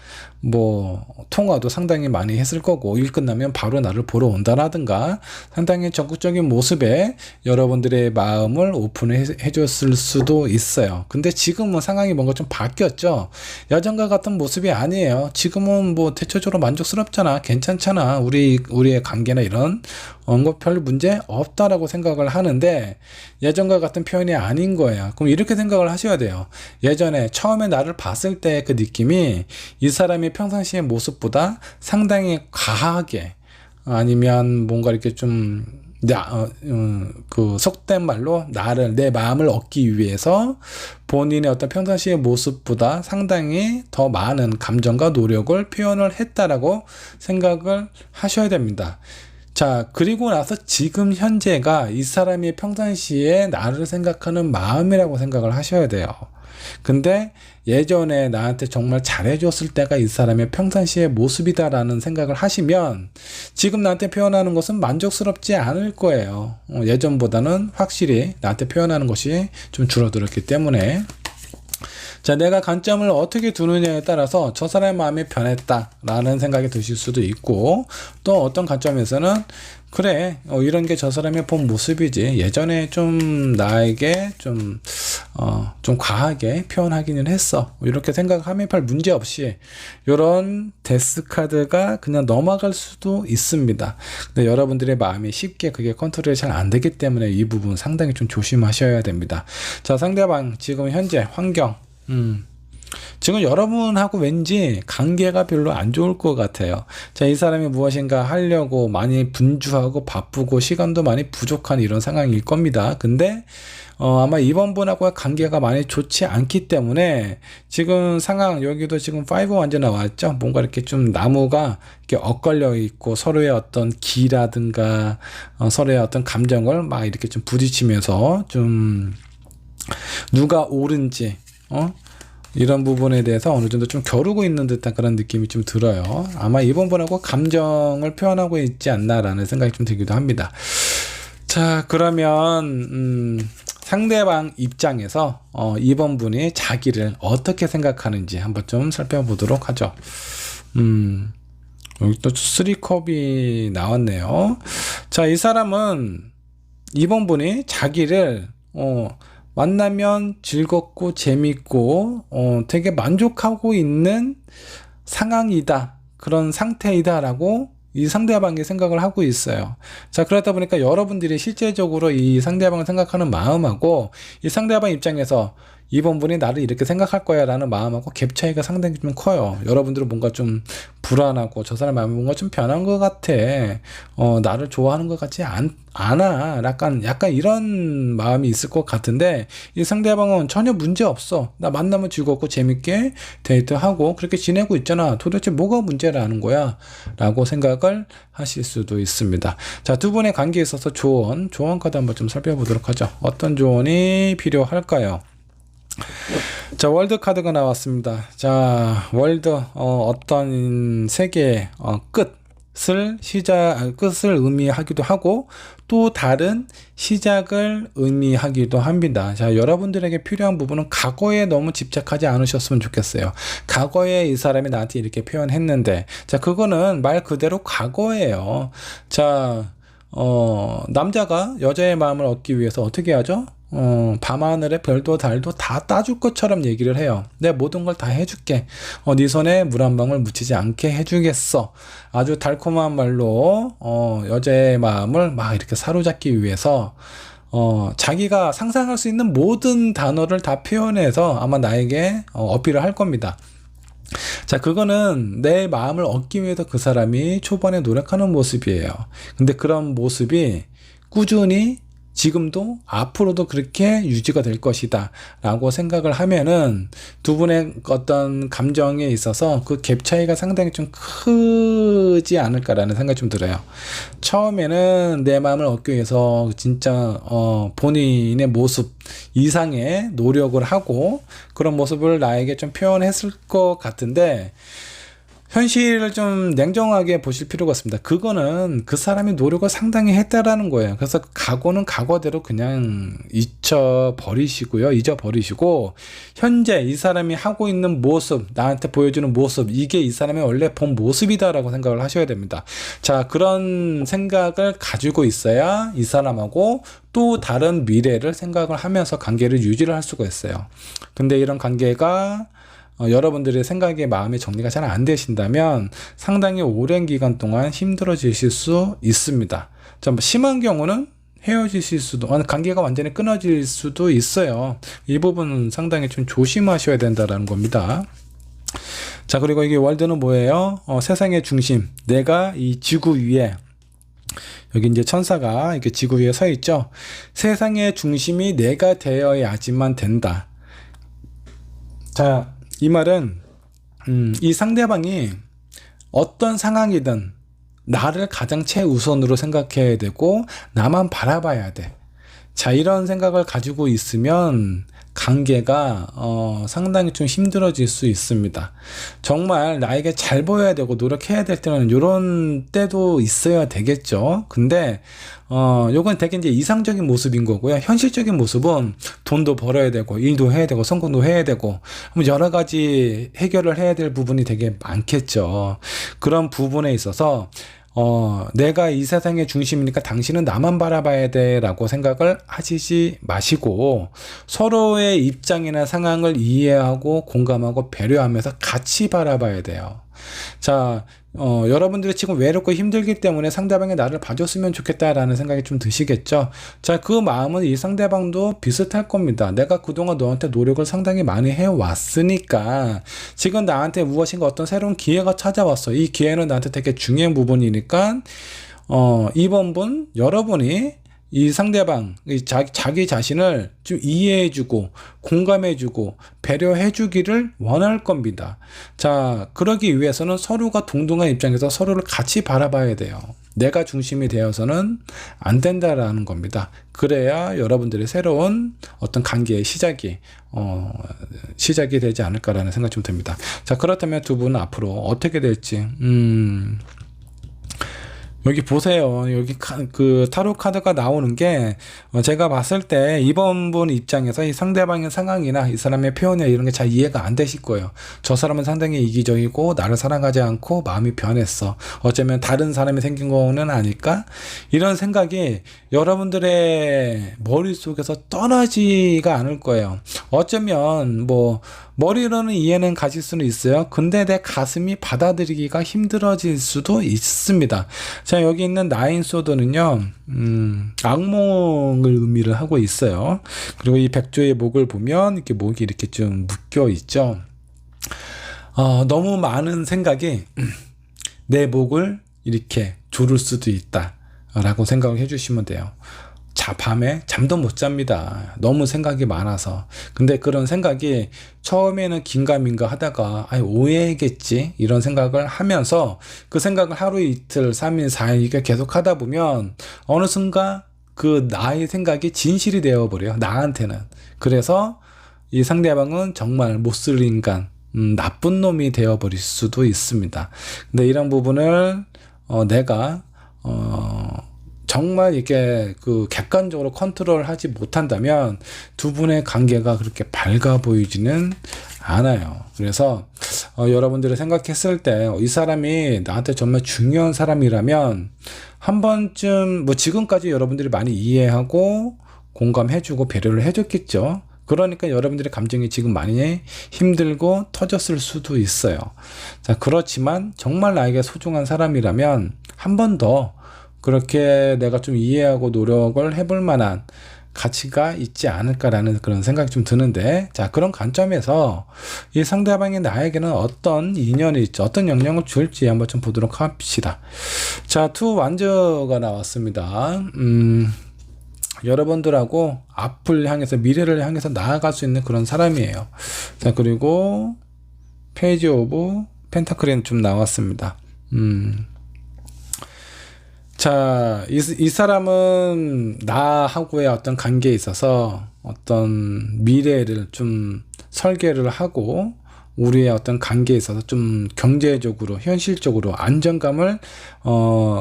뭐 통화도 상당히 많이 했을 거고, 일 끝나면 바로 나를 보러 온다라든가 상당히 적극적인 모습에 여러분들의 마음을 오픈해 줬을 수도 있어요. 근데 지금은 상황이 뭔가 좀 바뀌었죠. 예전과 같은 모습이 아니에요. 지금은 뭐 대체적으로 만족스럽잖아, 괜찮잖아, 우리의 관계나 이런 거 별 문제 없다라고 생각을 하는데, 예전과 같은 표현이 아닌 거예요. 그럼 이렇게 생각을 하셔야 돼요. 예전에 처음에 나를 봤을 때 그 느낌이 이 사람이 평상시의 모습보다 상당히 과하게, 아니면 뭔가 이렇게 좀 그 속된 말로 내 마음을 얻기 위해서 본인의 어떤 평상시의 모습보다 상당히 더 많은 감정과 노력을 표현을 했다라고 생각을 하셔야 됩니다. 자, 그리고 나서 지금 현재가 이 사람이 평상시에 나를 생각하는 마음이라고 생각을 하셔야 돼요. 근데 예전에 나한테 정말 잘해줬을 때가 이 사람의 평상시의 모습이다라는 생각을 하시면 지금 나한테 표현하는 것은 만족스럽지 않을 거예요. 예전보다는 확실히 나한테 표현하는 것이 좀 줄어들었기 때문에. 자, 내가 관점을 어떻게 두느냐에 따라서 저 사람의 마음이 변했다라는 생각이 드실 수도 있고, 또 어떤 관점에서는 그래, 이런 게 저 사람의 본 모습이지, 예전에 좀 나에게 좀 과하게 표현하기는 했어, 이렇게 생각하면 별 문제 없이 이런 데스카드가 그냥 넘어갈 수도 있습니다. 근데 여러분들의 마음이 쉽게 그게 컨트롤이 잘 안 되기 때문에 이 부분 상당히 좀 조심하셔야 됩니다. 자, 상대방 지금 현재 환경, 지금 여러분하고 왠지 관계가 별로 안 좋을 것 같아요. 자, 이 사람이 무엇인가 하려고 많이 분주하고 바쁘고 시간도 많이 부족한 이런 상황일 겁니다. 근데 아마 이번 분하고 관계가 많이 좋지 않기 때문에 지금 상황, 여기도 지금 5 완전 나왔죠. 뭔가 이렇게 좀 나무가 이렇게 엇걸려 있고 서로의 어떤 기라든가 서로의 어떤 감정을 막 이렇게 좀 부딪히면서 좀 누가 옳은지 이런 부분에 대해서 어느 정도 좀 겨루고 있는 듯한 그런 느낌이 좀 들어요. 아마 이번 분하고 감정을 표현하고 있지 않나라는 생각이 좀 들기도 합니다. 자, 그러면 상대방 입장에서 이번 분이 자기를 어떻게 생각하는지 한번 좀 살펴보도록 하죠. 여기 또 3컵이 나왔네요. 자, 이 사람은 이번 분이 자기를 만나면 즐겁고 재밌고 되게 만족하고 있는 상황이다, 그런 상태이다 라고 이 상대방이 생각을 하고 있어요. 자, 그러다 보니까 여러분들이 실제적으로 이 상대방을 생각하는 마음하고 이 상대방 입장에서 이번 분이 나를 이렇게 생각할 거야 라는 마음하고 갭 차이가 상당히 좀 커요. 여러분들은 뭔가 좀 불안하고 저 사람 마음이 뭔가 좀 변한 것 같아, 나를 좋아하는 것 같지 않아, 약간 이런 마음이 있을 것 같은데, 이 상대방은 전혀 문제 없어, 나 만나면 즐겁고 재밌게 데이트하고 그렇게 지내고 있잖아, 도대체 뭐가 문제라는 거야 라고 생각을 하실 수도 있습니다. 자, 두 분의 관계에 있어서 조언 카드 한번 좀 살펴보도록 하죠. 어떤 조언이 필요할까요? 자, 월드 카드가 나왔습니다. 자, 월드, 어떤 세계의 끝을 의미하기도 하고 또 다른 시작을 의미하기도 합니다. 자, 여러분들에게 필요한 부분은 과거에 너무 집착하지 않으셨으면 좋겠어요. 과거에 이 사람이 나한테 이렇게 표현했는데, 자, 그거는 말 그대로 과거예요. 자, 남자가 여자의 마음을 얻기 위해서 어떻게 하죠? 밤하늘에 별도 달도 다 따줄 것처럼 얘기를 해요. 내 모든 걸 다 해줄게. 네 손에 물 한 방울 묻히지 않게 해주겠어. 아주 달콤한 말로 여자의 마음을 막 이렇게 사로잡기 위해서 자기가 상상할 수 있는 모든 단어를 다 표현해서 아마 나에게 어필을 할 겁니다. 자, 그거는 내 마음을 얻기 위해서 그 사람이 초반에 노력하는 모습이에요. 근데 그런 모습이 꾸준히 지금도 앞으로도 그렇게 유지가 될 것이다 라고 생각을 하면은 두 분의 어떤 감정에 있어서 그 갭 차이가 상당히 좀 크지 않을까라는 생각이 좀 들어요. 처음에는 내 마음을 얻기 위해서 진짜 본인의 모습 이상의 노력을 하고 그런 모습을 나에게 좀 표현했을 것 같은데, 현실을 좀 냉정하게 보실 필요가 있습니다. 그거는 그 사람이 노력을 상당히 했다라는 거예요. 그래서 각오는 각오대로 그냥 잊어버리시고, 현재 이 사람이 하고 있는 모습, 나한테 보여주는 모습, 이게 이 사람이 원래 본 모습이다라고 생각을 하셔야 됩니다. 자, 그런 생각을 가지고 있어야 이 사람하고 또 다른 미래를 생각을 하면서 관계를 유지를 할 수가 있어요. 근데 이런 관계가 여러분들의 생각에 마음의 정리가 잘 안 되신다면 상당히 오랜 기간 동안 힘들어지실 수 있습니다. 좀 심한 경우는 헤어지실 수도, 관계가 완전히 끊어질 수도 있어요. 이 부분은 상당히 좀 조심하셔야 된다는 겁니다. 자, 그리고 이게 월드는 뭐예요? 세상의 중심, 내가 이 지구 위에, 여기 이제 천사가 이렇게 지구 위에 서 있죠. 세상의 중심이 내가 되어야지만 된다. 자, 이 말은 이 상대방이 어떤 상황이든 나를 가장 최우선으로 생각해야 되고 나만 바라봐야 돼. 자, 이런 생각을 가지고 있으면 관계가 상당히 좀 힘들어질 수 있습니다. 정말 나에게 잘 보여야 되고 노력해야 될 때는 이런 때도 있어야 되겠죠. 근데 요건 되게 이제 이상적인 모습인 거고요. 현실적인 모습은 돈도 벌어야 되고 일도 해야 되고 성공도 해야 되고 여러 가지 해결을 해야 될 부분이 되게 많겠죠. 그런 부분에 있어서 내가 이 세상의 중심이니까 당신은 나만 바라봐야 돼 라고 생각을 하시지 마시고 서로의 입장이나 상황을 이해하고 공감하고 배려하면서 같이 바라봐야 돼요. 자, 여러분들이 지금 외롭고 힘들기 때문에 상대방이 나를 봐줬으면 좋겠다라는 생각이 좀 드시겠죠. 자, 그 마음은 이 상대방도 비슷할 겁니다. 내가 그동안 너한테 노력을 상당히 많이 해왔으니까 지금 나한테 무엇인가 어떤 새로운 기회가 찾아왔어. 이 기회는 나한테 되게 중요한 부분이니까 이번 분 여러분이 이 상대방, 자기 자신을 좀 이해해주고 공감해주고 배려해주기를 원할 겁니다. 자, 그러기 위해서는 서로가 동등한 입장에서 서로를 같이 바라봐야 돼요. 내가 중심이 되어서는 안 된다라는 겁니다. 그래야 여러분들의 새로운 어떤 관계의 시작이 되지 않을까라는 생각이 좀 듭니다. 자, 그렇다면 두 분은 앞으로 어떻게 될지 여기 보세요. 여기 그 타로 카드가 나오는 게 제가 봤을 때 이번 분 입장에서 이 상대방의 상황이나 이 사람의 표현이나 이런 게 잘 이해가 안 되실 거예요. 저 사람은 상당히 이기적이고 나를 사랑하지 않고 마음이 변했어. 어쩌면 다른 사람이 생긴 거는 아닐까? 이런 생각이 여러분들의 머릿속에서 떠나지가 않을 거예요. 어쩌면 머리로는 이해는 가질 수는 있어요. 근데 내 가슴이 받아들이기가 힘들어질 수도 있습니다. 자, 여기 있는 나인 소드는요, 악몽을 의미를 하고 있어요. 그리고 이 백조의 목을 보면 이렇게 목이 이렇게 좀 묶여 있죠. 너무 많은 생각이 내 목을 이렇게 조를 수도 있다 라고 생각을 해주시면 돼요. 자, 밤에 잠도 못 잡니다. 너무 생각이 많아서. 근데 그런 생각이 처음에는 긴가민가 하다가 오해겠지 이런 생각을 하면서 그 생각을 하루 이틀 3일 4일 이렇게 계속 하다 보면 어느 순간 그 나의 생각이 진실이 되어버려요. 나한테는. 그래서 이 상대방은 정말 못쓸 인간, 나쁜 놈이 되어버릴 수도 있습니다. 근데 이런 부분을 내가 정말 이렇게 그 객관적으로 컨트롤하지 못한다면 두 분의 관계가 그렇게 밝아 보이지는 않아요. 그래서 여러분들이 생각했을 때 이 사람이 나한테 정말 중요한 사람이라면 한 번쯤 지금까지 여러분들이 많이 이해하고 공감해주고 배려를 해줬겠죠. 그러니까 여러분들의 감정이 지금 많이 힘들고 터졌을 수도 있어요. 자, 그렇지만 정말 나에게 소중한 사람이라면 한 번 더 그렇게 내가 좀 이해하고 노력을 해볼 만한 가치가 있지 않을까라는 그런 생각이 좀 드는데, 자, 그런 관점에서 이 상대방이 나에게는 어떤 인연이 있죠, 어떤 영향을 줄지 한번 좀 보도록 합시다. 자, 투 완저가 나왔습니다. 여러분들하고 앞을 향해서 미래를 향해서 나아갈 수 있는 그런 사람이에요. 자, 그리고 페이지 오브 펜타클은 좀 나왔습니다. 자, 이 사람은 나하고의 어떤 관계에 있어서 어떤 미래를 좀 설계를 하고 우리의 어떤 관계에 있어서 좀 경제적으로 현실적으로 안정감을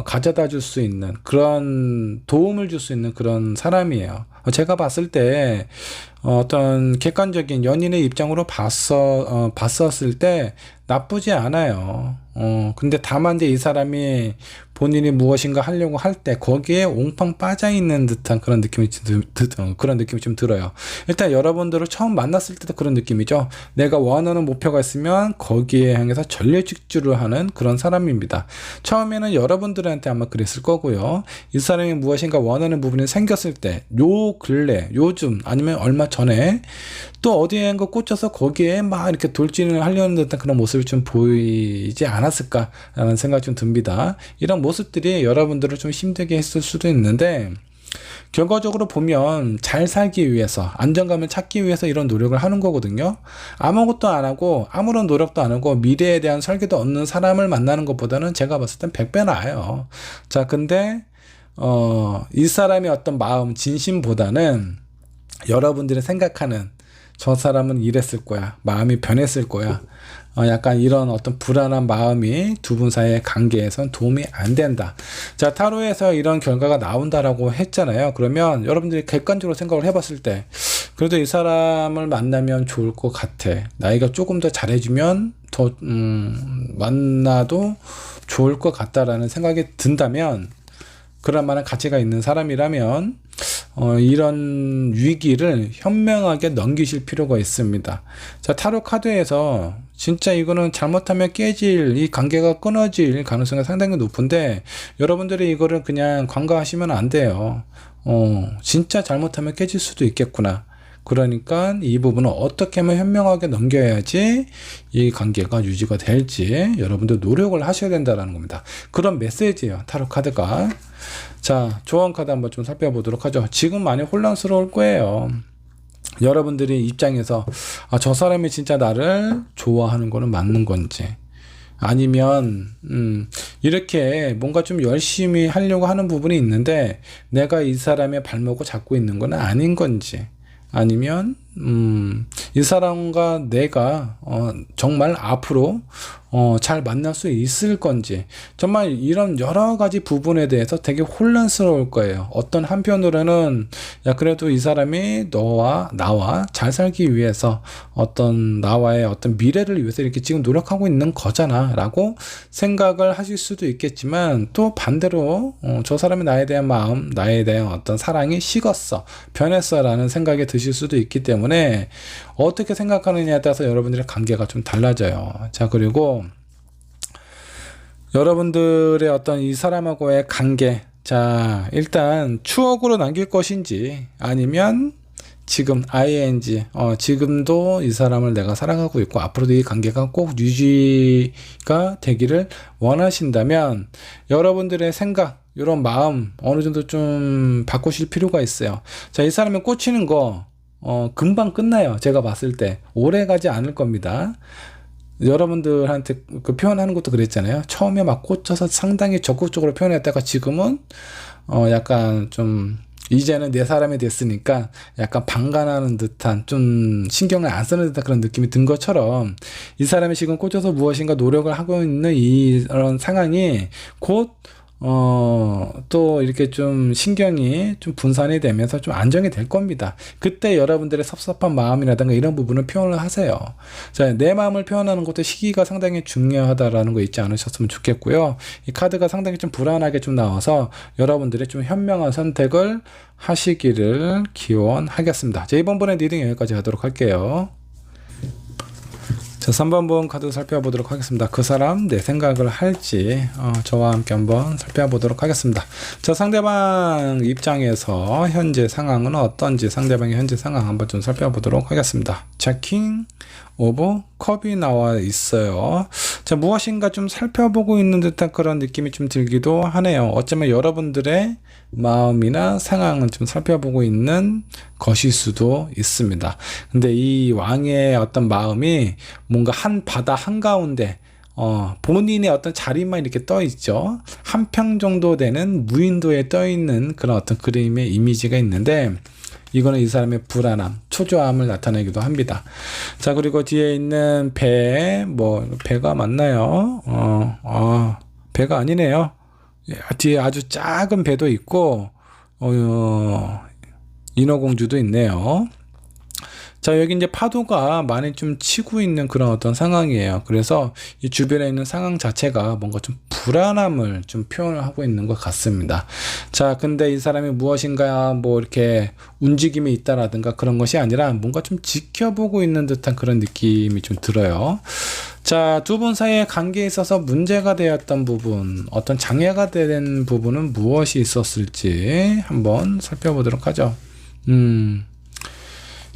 가져다 줄 수 있는 그런 도움을 줄 수 있는 그런 사람이에요. 제가 봤을 때 어떤 객관적인 연인의 입장으로 봤었을 때 나쁘지 않아요. 근데 다만 이제 이 사람이 본인이 무엇인가 하려고 할 때 거기에 옹팡 빠져 있는 듯한 그런 느낌이 좀 들어요. 일단 여러분들을 처음 만났을 때도 그런 느낌이죠. 내가 원하는 목표가 있으면 거기에 향해서 전력질주를 하는 그런 사람입니다. 처음에는 여러분들한테 아마 그랬을 거고요. 이 사람이 무엇인가 원하는 부분이 생겼을 때, 요 근래, 요즘 아니면 얼마 전에 또 어디에인가 꽂혀서 거기에 막 이렇게 돌진을 하려는 듯한 그런 모습이 좀 보이지 않았을까라는 생각이 좀 듭니다. 이런 모습들이 여러분들을 좀 힘들게 했을 수도 있는데, 결과적으로 보면 잘 살기 위해서, 안정감을 찾기 위해서 이런 노력을 하는 거거든요. 아무것도 안 하고 아무런 노력도 안 하고 미래에 대한 설계도 없는 사람을 만나는 것보다는 제가 봤을 땐 100배 나아요. 자, 근데 이 사람의 어떤 마음, 진심보다는 여러분들이 생각하는 저 사람은 이랬을 거야, 마음이 변했을 거야, 약간 이런 어떤 불안한 마음이 두 분 사이의 관계에선 도움이 안 된다. 자, 타로에서 이런 결과가 나온다라고 했잖아요. 그러면 여러분들이 객관적으로 생각을 해봤을 때 그래도 이 사람을 만나면 좋을 것 같아, 나이가 조금 더 잘해주면 더 만나도 좋을 것 같다라는 생각이 든다면, 그럴 만한 가치가 있는 사람이라면 이런 위기를 현명하게 넘기실 필요가 있습니다. 자, 타로 카드에서 진짜 이거는 잘못하면 깨질, 이 관계가 끊어질 가능성이 상당히 높은데 여러분들이 이거를 그냥 간과하시면 안 돼요. 진짜 잘못하면 깨질 수도 있겠구나. 그러니까 이 부분을 어떻게 하면 현명하게 넘겨야지 이 관계가 유지가 될지 여러분들 노력을 하셔야 된다는 겁니다. 그런 메시지예요, 타로 카드가. 자, 조언 카드 한번 좀 살펴보도록 하죠. 지금 많이 혼란스러울 거예요. 여러분들이 입장에서 저 사람이 진짜 나를 좋아하는 거는 맞는 건지, 아니면 이렇게 뭔가 좀 열심히 하려고 하는 부분이 있는데 내가 이 사람의 발목을 잡고 있는 건 아닌 건지, 아니면 이 사람과 내가 정말 앞으로 잘 만날 수 있을 건지, 정말 이런 여러 가지 부분에 대해서 되게 혼란스러울 거예요. 어떤 한편으로는 야, 그래도 이 사람이 너와 나와 잘 살기 위해서 어떤 나와의 어떤 미래를 위해서 이렇게 지금 노력하고 있는 거잖아 라고 생각을 하실 수도 있겠지만, 또 반대로 저 사람이 나에 대한 마음, 나에 대한 어떤 사랑이 식었어, 변했어 라는 생각이 드실 수도 있기 때문에 어떻게 생각하느냐에 따라서 여러분들의 관계가 좀 달라져요. 자, 그리고 여러분들의 어떤 이 사람하고의 관계, 자, 일단 추억으로 남길 것인지, 아니면 지금 ing 지금도 이 사람을 내가 사랑하고 있고 앞으로도 이 관계가 꼭 유지가 되기를 원하신다면 여러분들의 생각, 이런 마음 어느 정도 좀 바꾸실 필요가 있어요. 자, 이 사람이 꽂히는 거 금방 끝나요. 제가 봤을 때 오래 가지 않을 겁니다. 여러분들한테 그 표현하는 것도 그랬잖아요. 처음에 막 꽂혀서 상당히 적극적으로 표현했다가 지금은 약간 좀 이제는 내 사람이 됐으니까 약간 방관하는 듯한, 좀 신경을 안 쓰는 듯한 그런 느낌이 든 것처럼, 이 사람이 지금 꽂혀서 무엇인가 노력을 하고 있는 이런 상황이 곧 또 이렇게 좀 신경이 좀 분산이 되면서 좀 안정이 될 겁니다. 그때 여러분들의 섭섭한 마음이라든가 이런 부분을 표현을 하세요. 자, 내 마음을 표현하는 것도 시기가 상당히 중요하다라는 거 잊지 않으셨으면 좋겠고요. 이 카드가 상당히 좀 불안하게 좀 나와서 여러분들이 좀 현명한 선택을 하시기를 기원하겠습니다. 자, 이번 번의 리딩 여기까지 하도록 할게요. 자, 3번 본 카드 살펴보도록 하겠습니다. 그 사람 내 생각을 할지 저와 함께 한번 살펴보도록 하겠습니다. 자, 상대방 입장에서 현재 상황은 어떤지, 상대방의 현재 상황 한번 좀 살펴보도록 하겠습니다. 자, 킹 오브 컵이 나와 있어요. 자, 무엇인가 좀 살펴보고 있는 듯한 그런 느낌이 좀 들기도 하네요. 어쩌면 여러분들의 마음이나 상황은 좀 살펴보고 있는 것일 수도 있습니다. 근데 이 왕의 어떤 마음이 뭔가 한 바다 한가운데 본인의 어떤 자리만 이렇게 떠 있죠. 한 평 정도 되는 무인도에 떠 있는 그런 어떤 그림의 이미지가 있는데, 이거는 이 사람의 불안함, 초조함을 나타내기도 합니다. 자, 그리고 뒤에 있는 배, 배가 맞나요? 배가 아니네요. 뒤에 아주 작은 배도 있고, 인어공주도 있네요. 자, 여기 이제 파도가 많이 좀 치고 있는 그런 어떤 상황이에요. 그래서 이 주변에 있는 상황 자체가 뭔가 좀 불안함을 좀 표현을 하고 있는 것 같습니다. 자, 근데 이 사람이 무엇인가 이렇게 움직임이 있다라든가 그런 것이 아니라 뭔가 좀 지켜보고 있는 듯한 그런 느낌이 좀 들어요. 자, 두 분 사이의 관계에 있어서 문제가 되었던 부분, 어떤 장애가 된 부분은 무엇이 있었을지 한번 살펴보도록 하죠.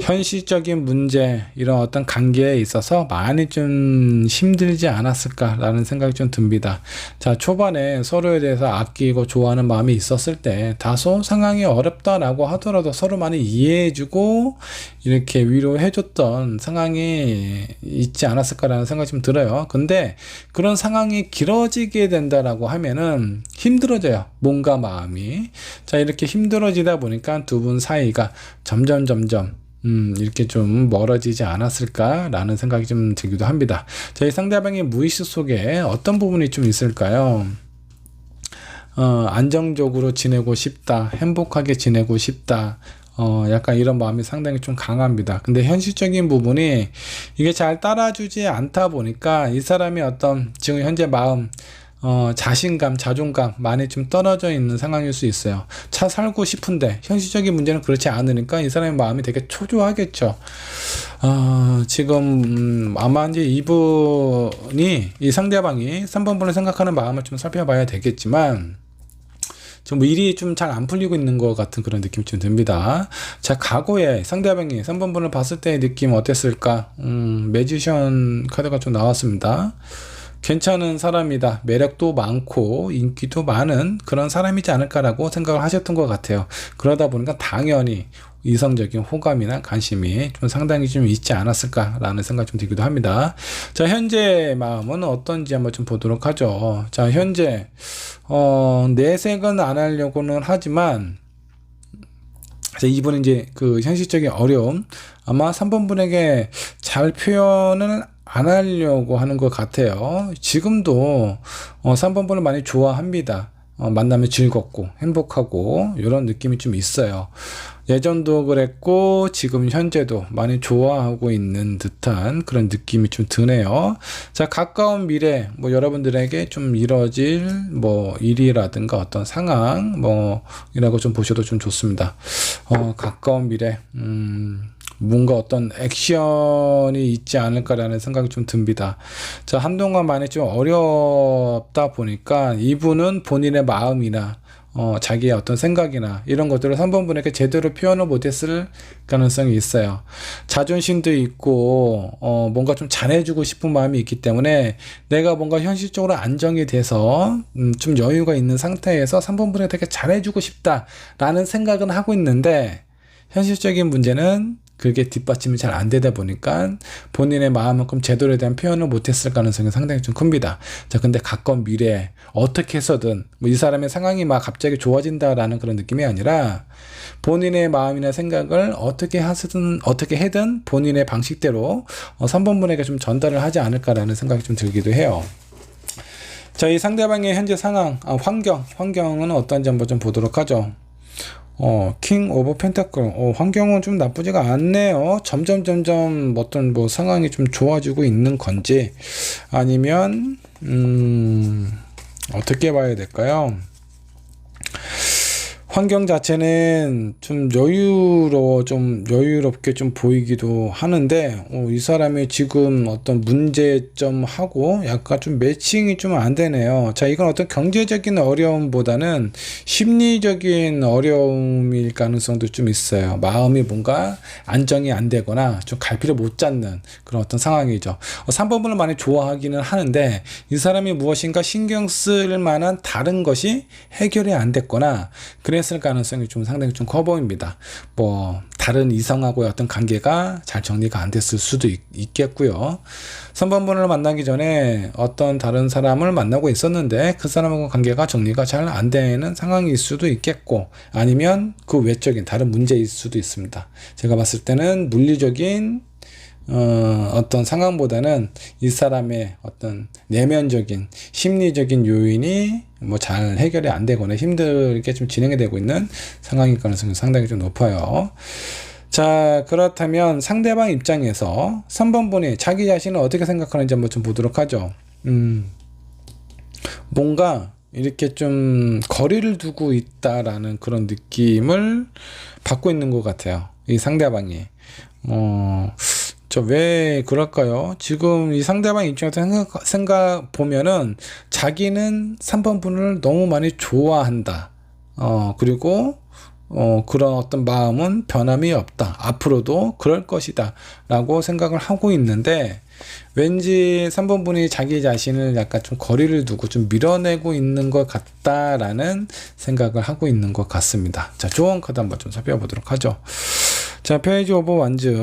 현실적인 문제, 이런 어떤 관계에 있어서 많이 좀 힘들지 않았을까라는 생각이 좀 듭니다. 자, 초반에 서로에 대해서 아끼고 좋아하는 마음이 있었을 때 다소 상황이 어렵다라고 하더라도 서로 많이 이해해주고 이렇게 위로해줬던 상황이 있지 않았을까라는 생각이 좀 들어요. 근데 그런 상황이 길어지게 된다라고 하면은 힘들어져요. 몸과 마음이. 자, 이렇게 힘들어지다 보니까 두 분 사이가 점점 이렇게 좀 멀어지지 않았을까라는 생각이 좀 들기도 합니다. 저희 상대방의 무의식 속에 어떤 부분이 좀 있을까요? 안정적으로 지내고 싶다, 행복하게 지내고 싶다, 약간 이런 마음이 상당히 좀 강합니다. 근데 현실적인 부분이 이게 잘 따라주지 않다 보니까 이 사람의 어떤 지금 현재 마음, 자신감, 자존감 많이 좀 떨어져 있는 상황일 수 있어요. 차 살고 싶은데 현실적인 문제는 그렇지 않으니까 이 사람의 마음이 되게 초조하겠죠. 지금 아마 이제 이분이, 이 상대방이 3번 분을 생각하는 마음을 좀 살펴봐야 되겠지만, 좀 일이 좀 잘 안 풀리고 있는 것 같은 그런 느낌이 좀 듭니다. 자, 과거에 상대방이 3번 분을 봤을 때의 느낌 어땠을까? 매지션 카드가 좀 나왔습니다. 괜찮은 사람이다, 매력도 많고 인기도 많은 그런 사람이지 않을까라고 생각을 하셨던 것 같아요. 그러다 보니까 당연히 이성적인 호감이나 관심이 좀 상당히 좀 있지 않았을까라는 생각이 좀 들기도 합니다. 자, 현재 마음은 어떤지 한번 좀 보도록 하죠. 자, 현재 내색은 안 하려고는 하지만, 자, 이분은 이제 그 현실적인 어려움, 아마 3번 분에게 잘 표현을 안 하려고 하는 것 같아요. 지금도 3번 분을 많이 좋아합니다. 만나면 즐겁고 행복하고 이런 느낌이 좀 있어요. 예전도 그랬고 지금 현재도 많이 좋아하고 있는 듯한 그런 느낌이 좀 드네요. 자, 가까운 미래, 여러분들에게 좀 이뤄질 일이라든가 어떤 상황 이라고 좀 보셔도 좀 좋습니다. 가까운 미래, 뭔가 어떤 액션이 있지 않을까라는 생각이 좀 듭니다. 자, 한동안 많이 좀 어렵다 보니까 이분은 본인의 마음이나 자기의 어떤 생각이나 이런 것들을 3번 분에게 제대로 표현을 못했을 가능성이 있어요. 자존심도 있고 뭔가 좀 잘해주고 싶은 마음이 있기 때문에 내가 뭔가 현실적으로 안정이 돼서 좀 여유가 있는 상태에서 3번 분에게 되게 잘해주고 싶다라는 생각은 하고 있는데, 현실적인 문제는 그게 뒷받침이 잘 안 되다 보니까 본인의 마음만큼 제대로 대한 표현을 못했을 가능성이 상당히 좀 큽니다. 자, 근데 가까운 미래에 어떻게 해서든 이 사람의 상황이 막 갑자기 좋아진다라는 그런 느낌이 아니라 본인의 마음이나 생각을 어떻게 해든 본인의 방식대로 3번 분에게 좀 전달을 하지 않을까라는 생각이 좀 들기도 해요. 자, 이 상대방의 현재 상황, 환경은 어떤지 한번 좀 보도록 하죠. 킹 오브 펜타클, 환경은 좀 나쁘지가 않네요. 점점 어떤 상황이 좀 좋아지고 있는 건지, 아니면 어떻게 봐야 될까요? 환경 자체는 좀 여유롭게 좀 보이기도 하는데, 이 사람이 지금 어떤 문제점하고 약간 좀 매칭이 좀 안 되네요. 자, 이건 어떤 경제적인 어려움보다는 심리적인 어려움일 가능성도 좀 있어요. 마음이 뭔가 안정이 안 되거나 좀 갈피를 못 잡는 그런 어떤 상황이죠. 3번 분을 많이 좋아하기는 하는데, 이 사람이 무엇인가 신경 쓸 만한 다른 것이 해결이 안 됐거나, 그래서 않았을 가능성이 좀 상당히 좀 커 보입니다. 뭐 다른 이성하고의 어떤 관계가 잘 정리가 안 됐을 수도 있겠고요. 3번분을 만나기 전에 어떤 다른 사람을 만나고 있었는데 그 사람하고 관계가 정리가 잘 안 되는 상황일 수도 있겠고, 아니면 그 외적인 다른 문제일 수도 있습니다. 제가 봤을 때는 물리적인 어떤 상황보다는 이 사람의 어떤 내면적인 심리적인 요인이 뭐 잘 해결이 안 되거나 힘들게 좀 진행이 되고 있는 상황일 가능성이 상당히 좀 높아요. 자, 그렇다면 상대방 입장에서 3번 분이 자기 자신을 어떻게 생각하는지 한번 좀 보도록 하죠. 뭔가 이렇게 좀 거리를 두고 있다라는 그런 느낌을 받고 있는 것 같아요, 이 상대방이. 저 왜 그럴까요? 지금 이 상대방 입장에서 생각 보면은 자기는 3번 분을 너무 많이 좋아한다. 그리고 그런 어떤 마음은 변함이 없다. 앞으로도 그럴 것이다. 라고 생각을 하고 있는데, 왠지 3번 분이 자기 자신을 약간 좀 거리를 두고 좀 밀어내고 있는 것 같다라는 생각을 하고 있는 것 같습니다. 자, 조언 카드 한번 좀 살펴보도록 하죠. 자, 페이지 오브 완즈.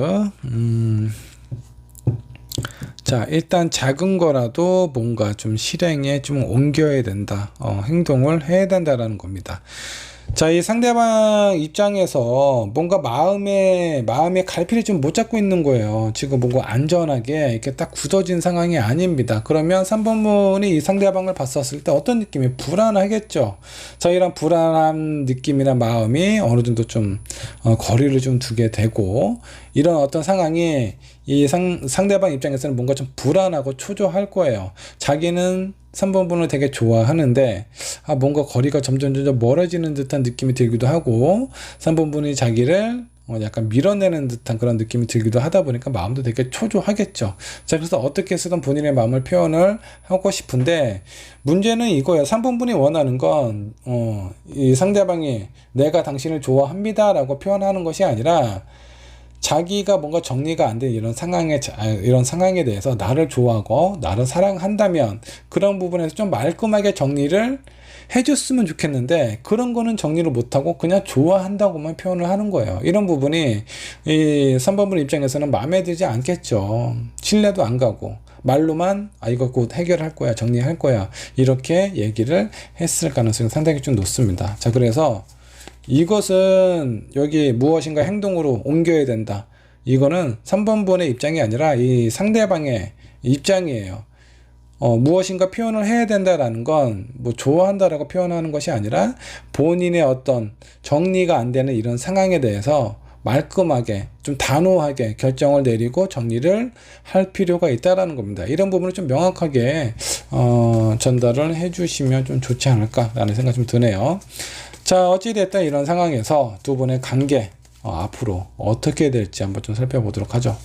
자, 일단 작은 거라도 뭔가 좀 실행에 좀 옮겨야 된다. 행동을 해야 된다라는 겁니다. 자, 이 상대방 입장에서 뭔가 마음에 갈피를 좀 못 잡고 있는 거예요. 지금 뭔가 안전하게 이렇게 딱 굳어진 상황이 아닙니다. 그러면 3번 분이 이 상대방을 봤었을 때 어떤 느낌이? 불안하겠죠. 자, 이런 불안한 느낌이나 마음이 어느 정도 좀 거리를 좀 두게 되고, 이런 어떤 상황이 이 상대방 입장에서는 뭔가 좀 불안하고 초조할 거예요. 자기는 3번 분을 되게 좋아하는데 뭔가 거리가 점점 멀어지는 듯한 느낌이 들기도 하고, 3번 분이 자기를 약간 밀어내는 듯한 그런 느낌이 들기도 하다 보니까 마음도 되게 초조하겠죠. 자, 그래서 어떻게 해서든 본인의 마음을 표현을 하고 싶은데, 문제는 이거예요. 3번 분이 원하는 건 이 상대방이 내가 당신을 좋아합니다 라고 표현하는 것이 아니라, 자기가 뭔가 정리가 안 된 이런 상황에 대해서 나를 좋아하고 나를 사랑한다면 그런 부분에서 좀 말끔하게 정리를 해줬으면 좋겠는데, 그런 거는 정리를 못하고 그냥 좋아한다고만 표현을 하는 거예요. 이런 부분이 이 3번분 입장에서는 마음에 들지 않겠죠. 신뢰도 안 가고 말로만 이거 곧 해결할 거야, 정리할 거야, 이렇게 얘기를 했을 가능성이 상당히 좀 높습니다. 자, 그래서 이것은 여기 무엇인가 행동으로 옮겨야 된다. 이거는 3번분의 입장이 아니라 이 상대방의 입장이에요. 무엇인가 표현을 해야 된다라는 건 뭐 좋아한다라고 표현하는 것이 아니라, 본인의 어떤 정리가 안 되는 이런 상황에 대해서 말끔하게 좀 단호하게 결정을 내리고 정리를 할 필요가 있다라는 겁니다. 이런 부분을 좀 명확하게 전달을 해주시면 좀 좋지 않을까라는 생각이 좀 드네요. 자, 어찌됐든 이런 상황에서 두 분의 관계 앞으로 어떻게 될지 한번 좀 살펴보도록 하죠.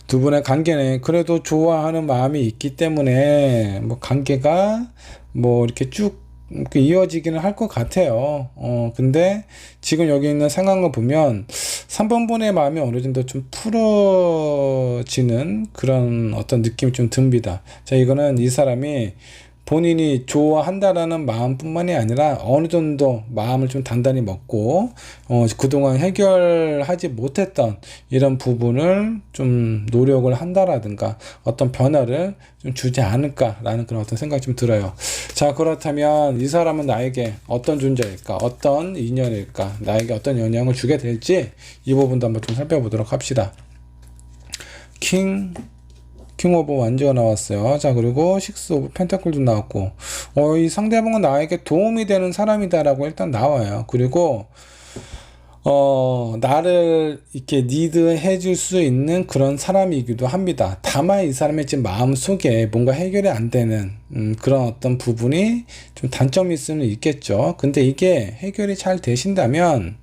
두 분의 관계는 그래도 좋아하는 마음이 있기 때문에 뭐 관계가 뭐 이렇게 쭉 이렇게 이어지기는 할 것 같아요. 근데 지금 여기 있는 상황을 보면 3번 분의 마음이 어느 정도 좀 풀어지는 그런 어떤 느낌이 좀 듭니다. 자, 이거는 이 사람이 본인이 좋아한다라는 마음뿐만이 아니라 어느 정도 마음을 좀 단단히 먹고 그동안 해결하지 못했던 이런 부분을 좀 노력을 한다라든가 어떤 변화를 좀 주지 않을까라는 그런 어떤 생각이 좀 들어요. 자, 그렇다면 이 사람은 나에게 어떤 존재일까, 어떤 인연일까, 나에게 어떤 영향을 주게 될지 이 부분도 한번 좀 살펴보도록 합시다. 킹 오브 완즈가 나왔어요. 자, 그리고 식스 오브 펜타클도 나왔고, 이 상대방은 나에게 도움이 되는 사람이다라고 일단 나와요. 그리고 나를 이렇게 리드해 줄 수 있는 그런 사람이기도 합니다. 다만 이 사람의 지금 마음 속에 뭔가 해결이 안 되는 그런 어떤 부분이 좀 단점이 있을 수는 있겠죠. 근데 이게 해결이 잘 되신다면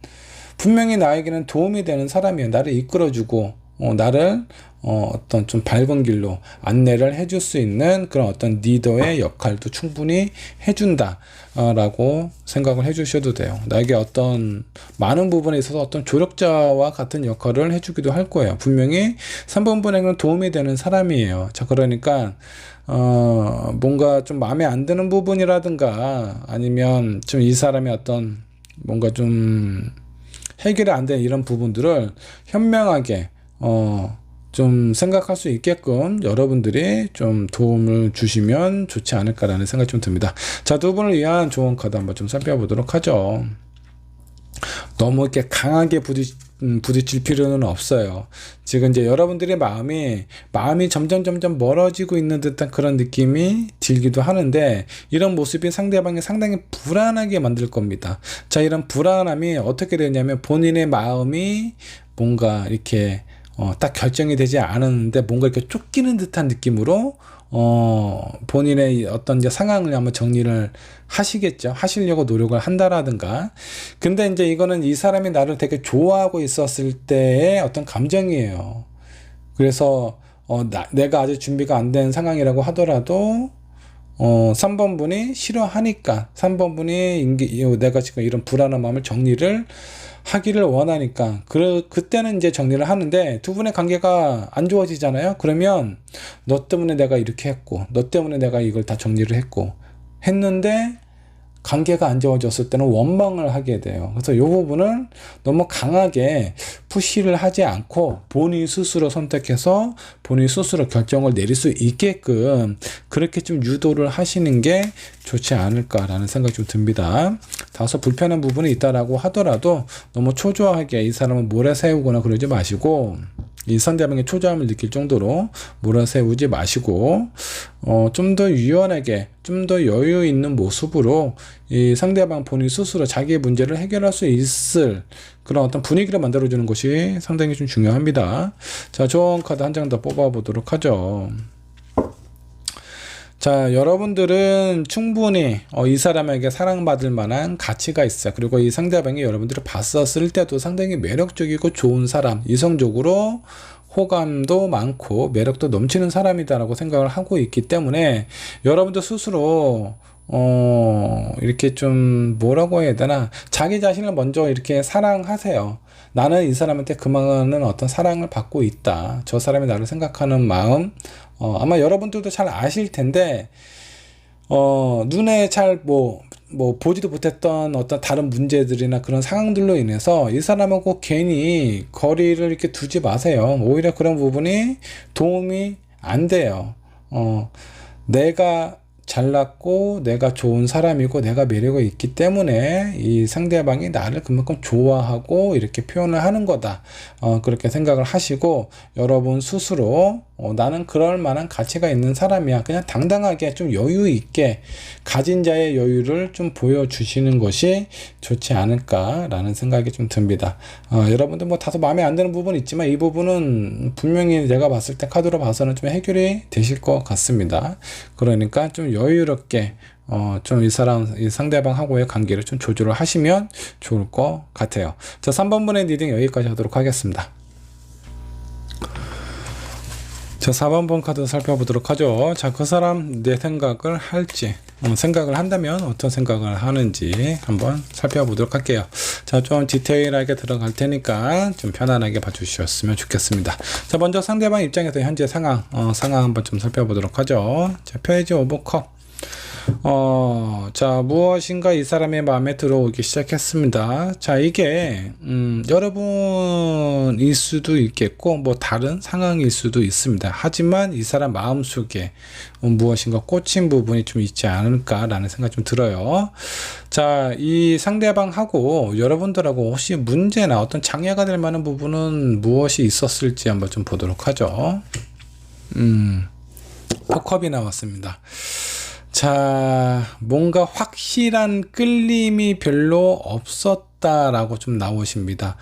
분명히 나에게는 도움이 되는 사람이에요. 나를 이끌어주고 나를 어떤 좀 밝은 길로 안내를 해줄 수 있는 그런 어떤 리더의 역할도 충분히 해준다. 라고 생각을 해주셔도 돼요. 나에게 어떤 많은 부분에 있어서 어떤 조력자와 같은 역할을 해주기도 할 거예요. 분명히 3번 분에게는 도움이 되는 사람이에요. 자, 그러니까 뭔가 좀 마음에 안 드는 부분이라든가 아니면 좀 이 사람의 어떤 뭔가 좀 해결이 안 되는 이런 부분들을 현명하게 좀 생각할 수 있게끔 여러분들이 좀 도움을 주시면 좋지 않을까라는 생각이 좀 듭니다. 자, 두 분을 위한 좋은 카드 한번 좀 살펴보도록 하죠. 너무 이렇게 강하게 부딪힐 필요는 없어요. 지금 이제 여러분들의 마음이 점점 멀어지고 있는 듯한 그런 느낌이 들기도 하는데, 이런 모습이 상대방이 상당히 불안하게 만들 겁니다. 자, 이런 불안함이 어떻게 되냐면 본인의 마음이 뭔가 이렇게 딱 결정이 되지 않았는데 뭔가 이렇게 쫓기는 듯한 느낌으로 본인의 어떤 이제 상황을 한번 정리를 하시겠죠. 하시려고 노력을 한다라든가. 근데 이제 이거는 이 사람이 나를 되게 좋아하고 있었을 때의 어떤 감정이에요. 그래서 내가 아직 준비가 안 된 상황이라고 하더라도 3번 분이 싫어하니까, 3번 분이 내가 지금 이런 불안한 마음을 정리를 하기를 원하니까 그때는 이제 정리를 하는데, 두 분의 관계가 안 좋아지잖아요. 그러면 너 때문에 내가 이렇게 했고, 너 때문에 내가 이걸 다 정리를 했는데 관계가 안 좋아졌을 때는 원망을 하게 돼요. 그래서 이 부분을 너무 강하게 푸시를 하지 않고 본인 스스로 선택해서 본인 스스로 결정을 내릴 수 있게끔 그렇게 좀 유도를 하시는 게 좋지 않을까라는 생각이 좀 듭니다. 다소 불편한 부분이 있다라고 하더라도 너무 초조하게 이 사람을 몰아세우거나 그러지 마시고, 이 상대방의 초조함을 느낄 정도로 몰아세우지 마시고 좀 더 유연하게, 좀 더 여유 있는 모습으로 이 상대방 본인 스스로 자기의 문제를 해결할 수 있을 그런 어떤 분위기를 만들어주는 것이 상당히 좀 중요합니다. 자, 좋은 카드 한 장 더 뽑아보도록 하죠. 자, 여러분들은 충분히 이 사람에게 사랑받을 만한 가치가 있어요. 그리고 이 상대방이 여러분들을 봤었을 때도 상당히 매력적이고 좋은 사람, 이성적으로 호감도 많고 매력도 넘치는 사람이다라고 생각을 하고 있기 때문에, 여러분들 스스로 이렇게 좀 뭐라고 해야 되나, 자기 자신을 먼저 이렇게 사랑하세요. 나는 이 사람한테 그만한 어떤 사랑을 받고 있다. 저 사람이 나를 생각하는 마음, 아마 여러분들도 잘 아실 텐데, 눈에 잘 보지도 못했던 어떤 다른 문제들이나 그런 상황들로 인해서 이 사람하고 괜히 거리를 이렇게 두지 마세요. 오히려 그런 부분이 도움이 안 돼요. 내가 잘났고 내가 좋은 사람이고 내가 매력이 있기 때문에 이 상대방이 나를 그만큼 좋아하고 이렇게 표현을 하는 거다. 그렇게 생각을 하시고, 여러분 스스로 나는 그럴 만한 가치가 있는 사람이야. 그냥 당당하게 좀 여유 있게 가진 자의 여유를 좀 보여주시는 것이 좋지 않을까라는 생각이 좀 듭니다. 여러분들 뭐 다소 마음에 안 드는 부분이 있지만 이 부분은 분명히 제가 봤을 때 카드로 봐서는 좀 해결이 되실 것 같습니다. 그러니까 좀 여유롭게 좀 이 상대방하고의 관계를 좀 조절을 하시면 좋을 것 같아요. 자, 3번 분의 리딩 여기까지 하도록 하겠습니다. 자, 4번 번 카드 살펴보도록 하죠. 자, 그 사람 내 생각을 할지, 생각을 한다면 어떤 생각을 하는지 한번 살펴보도록 할게요. 자, 좀 디테일하게 들어갈 테니까 좀 편안하게 봐주셨으면 좋겠습니다. 자, 먼저 상대방 입장에서 현재 상황 한번 좀 살펴보도록 하죠. 자, 페이지 오브 컵. 자, 무엇인가 이 사람의 마음에 들어오기 시작했습니다. 자, 이게 여러분일 수도 있겠고 뭐 다른 상황일 수도 있습니다. 하지만 이 사람 마음속에 무엇인가 꽂힌 부분이 좀 있지 않을까라는 생각이 좀 들어요. 자, 이 상대방하고 여러분들하고 혹시 문제나 어떤 장애가 될 만한 부분은 무엇이 있었을지 한번 좀 보도록 하죠. 포컵이 나왔습니다. 자, 뭔가 확실한 끌림이 별로 없었다라고 좀 나오십니다.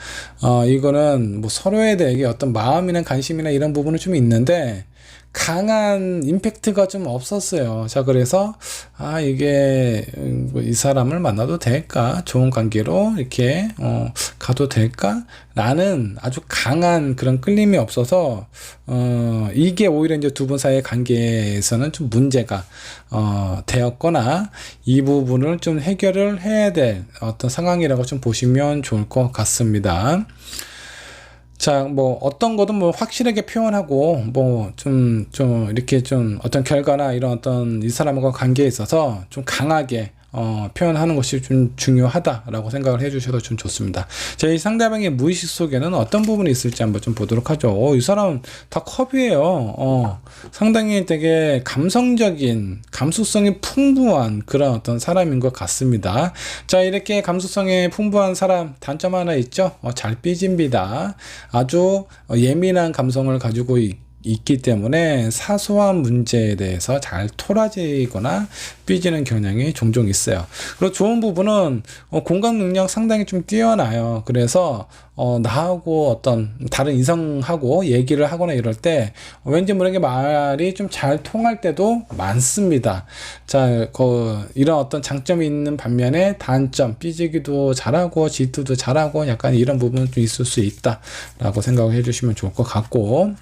이거는 뭐 서로에 대해 어떤 마음이나 관심이나 이런 부분은 좀 있는데, 강한 임팩트가 좀 없었어요. 자, 그래서 이게 이 사람을 만나도 될까? 좋은 관계로 이렇게 가도 될까? 라는 아주 강한 그런 끌림이 없어서 이게 오히려 이제 두 분 사이의 관계에서는 좀 문제가 되었거나 이 부분을 좀 해결을 해야 될 어떤 상황이라고 좀 보시면 좋을 것 같습니다. 자, 뭐, 어떤 거든 뭐, 확실하게 표현하고, 뭐, 좀, 이렇게 좀, 어떤 결과나 이런 어떤 이 사람과 관계에 있어서 좀 강하게, 표현하는 것이 좀 중요하다라고 생각을 해주셔도 좀 좋습니다. 자, 이 상대방의 무의식 속에는 어떤 부분이 있을지 한번 좀 보도록 하죠. 이 사람 다 컵이에요. 상당히 되게 감성적인, 감수성이 풍부한 그런 어떤 사람인 것 같습니다. 자, 이렇게 감수성이 풍부한 사람, 단점 하나 있죠? 잘 삐집니다. 아주 예민한 감성을 가지고 있기 때문에 사소한 문제에 대해서 잘 토라지거나 삐지는 경향이 종종 있어요. 그리고 좋은 부분은 공감 능력 상당히 좀 뛰어나요. 그래서 나하고 어떤 다른 이성하고 얘기를 하거나 이럴 때 왠지 모르게 말이 좀 잘 통할 때도 많습니다. 자, 이런 어떤 장점이 있는 반면에 단점, 삐지기도 잘하고 질투도 잘하고 약간 이런 부분은 좀 있을 수 있다라고 생각을 해주시면 좋을 것 같고,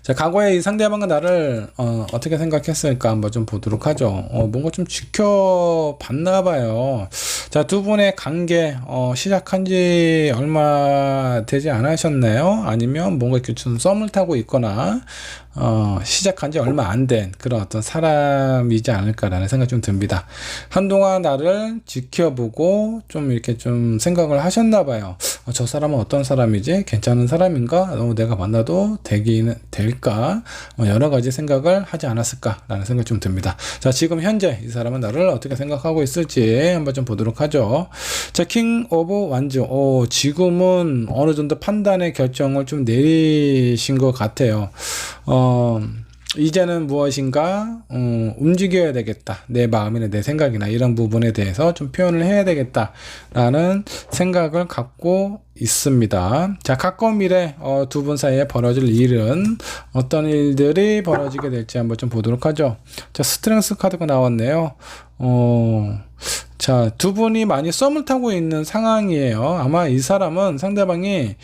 자, 과거에 이 상대방과 나를 어떻게 생각했을까 한번 좀 보도록 하죠. 뭔가 좀 지켜봤나 봐요. 자, 두 분의 관계 시작한 지 얼마 되지 않으셨나요? 아니면 뭔가 이렇게 좀 썸을 타고 있거나 시작한 지 얼마 안 된 그런 어떤 사람이지 않을까라는 생각이 좀 듭니다. 한동안 나를 지켜보고 좀 이렇게 좀 생각을 하셨나 봐요. 저 사람은 어떤 사람이지? 괜찮은 사람인가? 내가 만나도 될까? 여러 가지 생각을 하지 않았을까라는 생각이 좀 듭니다. 자, 지금 현재 이 사람은 나를 어떻게 생각하고 있을지 한번 좀 보도록 하죠. 자, 킹 오브 완즈. 지금은 어느 정도 판단의 결정을 좀 내리신 것 같아요. 이제는 무엇인가 움직여야 되겠다. 내 마음이나 내 생각이나 이런 부분에 대해서 좀 표현을 해야 되겠다라는 생각을 갖고 있습니다. 자, 가까운 미래 두 분 사이에 벌어질 일은 어떤 일들이 벌어지게 될지 한번 좀 보도록 하죠. 자, 스트렝스 카드가 나왔네요. 자, 두 분이 많이 썸을 타고 있는 상황이에요. 아마 이 사람은 상대방이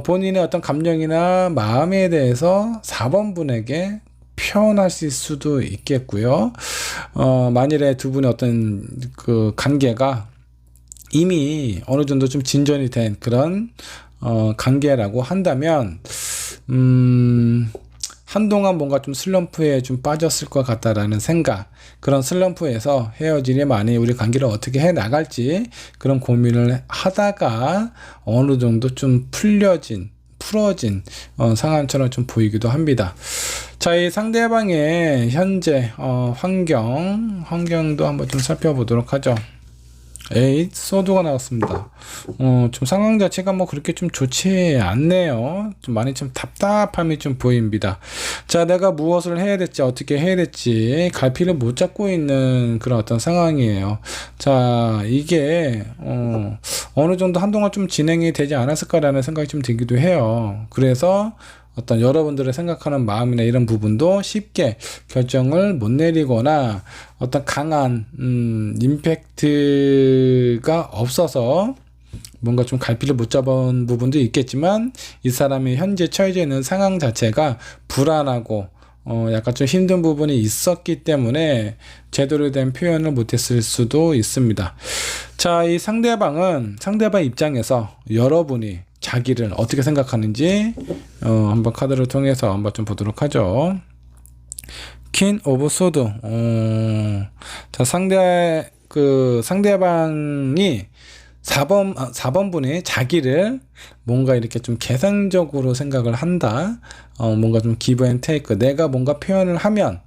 본인의 어떤 감정이나 마음에 대해서 4번 분에게 표현하실 수도 있겠고요. 만일에 두 분의 어떤 그 관계가 이미 어느 정도 좀 진전이 된 그런 관계라고 한다면 한동안 뭔가 좀 슬럼프에 좀 빠졌을 것 같다라는 생각, 그런 슬럼프에서 헤어지니 많이 우리 관계를 어떻게 해 나갈지 그런 고민을 하다가 어느 정도 좀 풀어진 상황처럼 좀 보이기도 합니다. 자, 이 상대방의 현재 환경도 한번 좀 살펴보도록 하죠. 소드가 나왔습니다. 좀 상황 자체가 뭐 그렇게 좀 좋지 않네요. 좀 많이 좀 답답함이 좀 보입니다. 자, 내가 무엇을 해야 될지 어떻게 해야 될지 갈피를 못 잡고 있는 그런 어떤 상황이에요. 자, 이게 어느 정도 한동안 좀 진행이 되지 않았을까라는 생각이 좀 들기도 해요. 그래서 어떤 여러분들의 생각하는 마음이나 이런 부분도 쉽게 결정을 못 내리거나 어떤 강한 임팩트가 없어서 뭔가 좀 갈피를 못 잡은 부분도 있겠지만 이 사람이 현재 처해져 있는 상황 자체가 불안하고 약간 좀 힘든 부분이 있었기 때문에 제대로 된 표현을 못했을 수도 있습니다. 자, 이 상대방 입장에서 여러분이 자기를 어떻게 생각하는지 한번 카드를 통해서 한번 좀 보도록 하죠. 퀸 오브 소드. 자, 상대방이 4번 분이 자기를 뭔가 이렇게 좀 계산적으로 생각을 한다. 뭔가 좀 기브 앤 테이크. 내가 뭔가 표현을 하면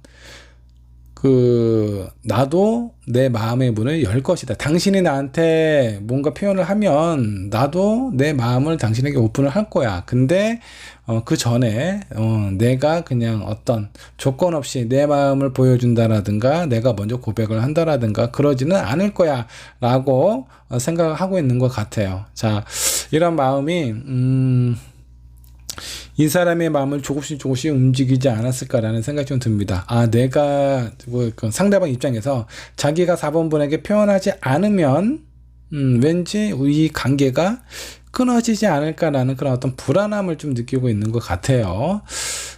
나도 내 마음의 문을 열 것이다. 당신이 나한테 뭔가 표현을 하면 나도 내 마음을 당신에게 오픈을 할 거야. 근데 그 전에 내가 그냥 어떤 조건 없이 내 마음을 보여준다라든가 내가 먼저 고백을 한다라든가 그러지는 않을 거야 라고 생각을 하고 있는 것 같아요. 자, 이런 마음이 이 사람의 마음을 조금씩 조금씩 움직이지 않았을까라는 생각이 좀 듭니다. 내가 그 상대방 입장에서 자기가 4번 분에게 표현하지 않으면 왠지 이 관계가 끊어지지 않을까라는 그런 어떤 불안함을 좀 느끼고 있는 것 같아요.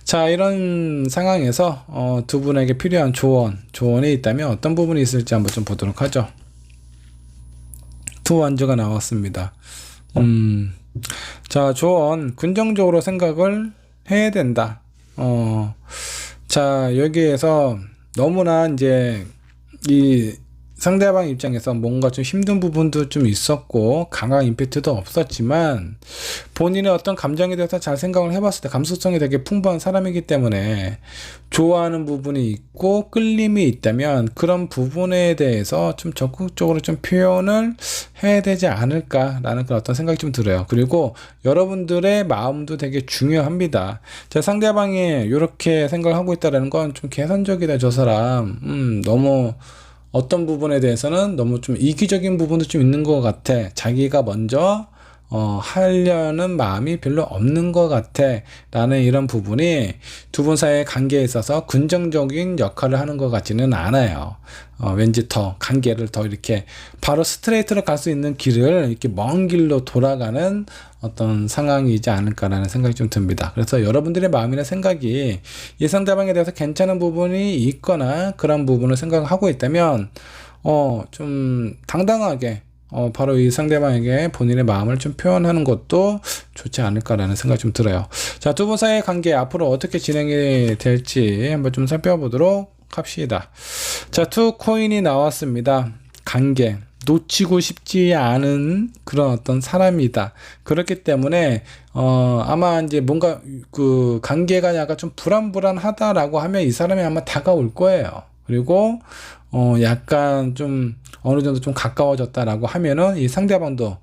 자, 이런 상황에서 두 분에게 필요한 조언이 있다면 어떤 부분이 있을지 한번 좀 보도록 하죠. 두 완주가 나왔습니다. 자, 조언, 긍정적으로 생각을 해야 된다. 자, 여기에서 너무나 이제 이 상대방 입장에서 뭔가 좀 힘든 부분도 좀 있었고 강한 임팩트도 없었지만 본인의 어떤 감정에 대해서 잘 생각을 해봤을 때 감수성이 되게 풍부한 사람이기 때문에 좋아하는 부분이 있고 끌림이 있다면 그런 부분에 대해서 좀 적극적으로 좀 표현을 해야 되지 않을까라는 그런 어떤 생각이 좀 들어요. 그리고 여러분들의 마음도 되게 중요합니다. 제 상대방이 이렇게 생각을 하고 있다는 건 좀 계산적이다, 저 사람. 너무 어떤 부분에 대해서는 너무 좀 이기적인 부분도 좀 있는 것 같아. 자기가 먼저 하려는 마음이 별로 없는 것 같아 라는 이런 부분이 두 분 사이의 관계에 있어서 긍정적인 역할을 하는 것 같지는 않아요. 왠지 더 관계를 더 이렇게 바로 스트레이트로 갈 수 있는 길을 이렇게 먼 길로 돌아가는 어떤 상황이지 않을까라는 생각이 좀 듭니다. 그래서 여러분들의 마음이나 생각이 이 상대방에 대해서 괜찮은 부분이 있거나 그런 부분을 생각하고 있다면 좀 당당하게 바로 이 상대방에게 본인의 마음을 좀 표현하는 것도 좋지 않을까라는 생각이 좀 들어요. 자, 두 분 사이의 관계 앞으로 어떻게 진행이 될지 한번 좀 살펴보도록 합시다. 자, 투 코인이 나왔습니다. 관계. 놓치고 싶지 않은 그런 어떤 사람이다. 그렇기 때문에 아마 이제 뭔가 그 관계가 약간 좀 불안불안하다라고 하면 이 사람이 아마 다가올 거예요. 그리고 약간 좀 어느 정도 좀 가까워졌다라고 하면은 이 상대방도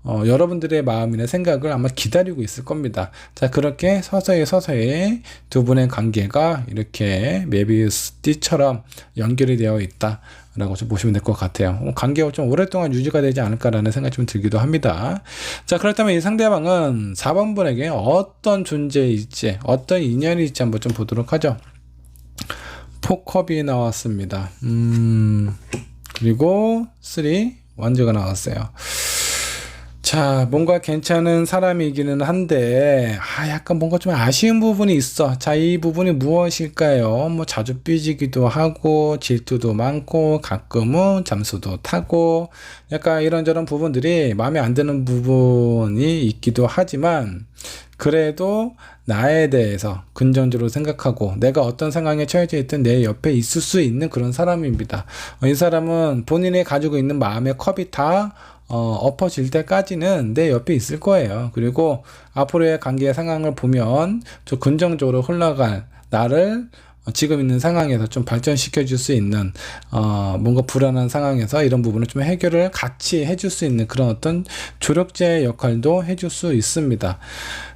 여러분들의 마음이나 생각을 아마 기다리고 있을 겁니다. 자, 그렇게 서서히 두 분의 관계가 이렇게 메비우스 띠처럼 연결이 되어 있다 라고 좀 보시면 될 것 같아요. 관계가 좀 오랫동안 유지가 되지 않을까라는 생각이 좀 들기도 합니다. 자, 그렇다면 이 상대방은 4번 분에게 어떤 존재일지, 어떤 인연이 있지 한번 좀 보도록 하죠. 포컵이 나왔습니다. 그리고 3 완주가 나왔어요. 자, 뭔가 괜찮은 사람이기는 한데 약간 뭔가 좀 아쉬운 부분이 있어. 자, 이 부분이 무엇일까요? 뭐 자주 삐지기도 하고 질투도 많고 가끔은 잠수도 타고 약간 이런저런 부분들이 마음에 안 드는 부분이 있기도 하지만 그래도 나에 대해서 긍정적으로 생각하고 내가 어떤 상황에 처해져 있든 내 옆에 있을 수 있는 그런 사람입니다. 이 사람은 본인이 가지고 있는 마음의 컵이 다 엎어질 때까지는 내 옆에 있을 거예요. 그리고 앞으로의 관계의 상황을 보면 좀 긍정적으로 흘러갈 나를 지금 있는 상황에서 좀 발전시켜 줄 수 있는 뭔가 불안한 상황에서 이런 부분을 좀 해결을 같이 해줄 수 있는 그런 어떤 조력자의 역할도 해줄 수 있습니다.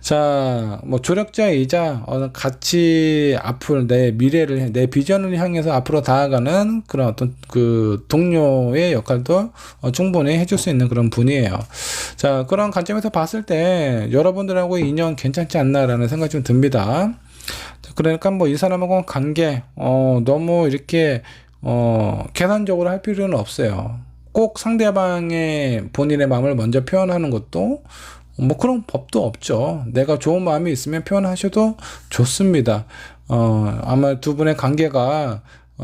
자, 뭐 조력자이자 같이 앞으로 내 미래를 내 비전을 향해서 앞으로 나아가는 그런 어떤 그 동료의 역할도 충분히 해줄 수 있는 그런 분이에요. 자, 그런 관점에서 봤을 때 여러분들하고 인연 괜찮지 않나라는 생각이 좀 듭니다. 그러니까 뭐 이 사람하고 관계 너무 이렇게 계산적으로 할 필요는 없어요. 꼭 상대방의 본인의 마음을 먼저 표현하는 것도 뭐 그런 법도 없죠. 내가 좋은 마음이 있으면 표현하셔도 좋습니다. 아마 두 분의 관계가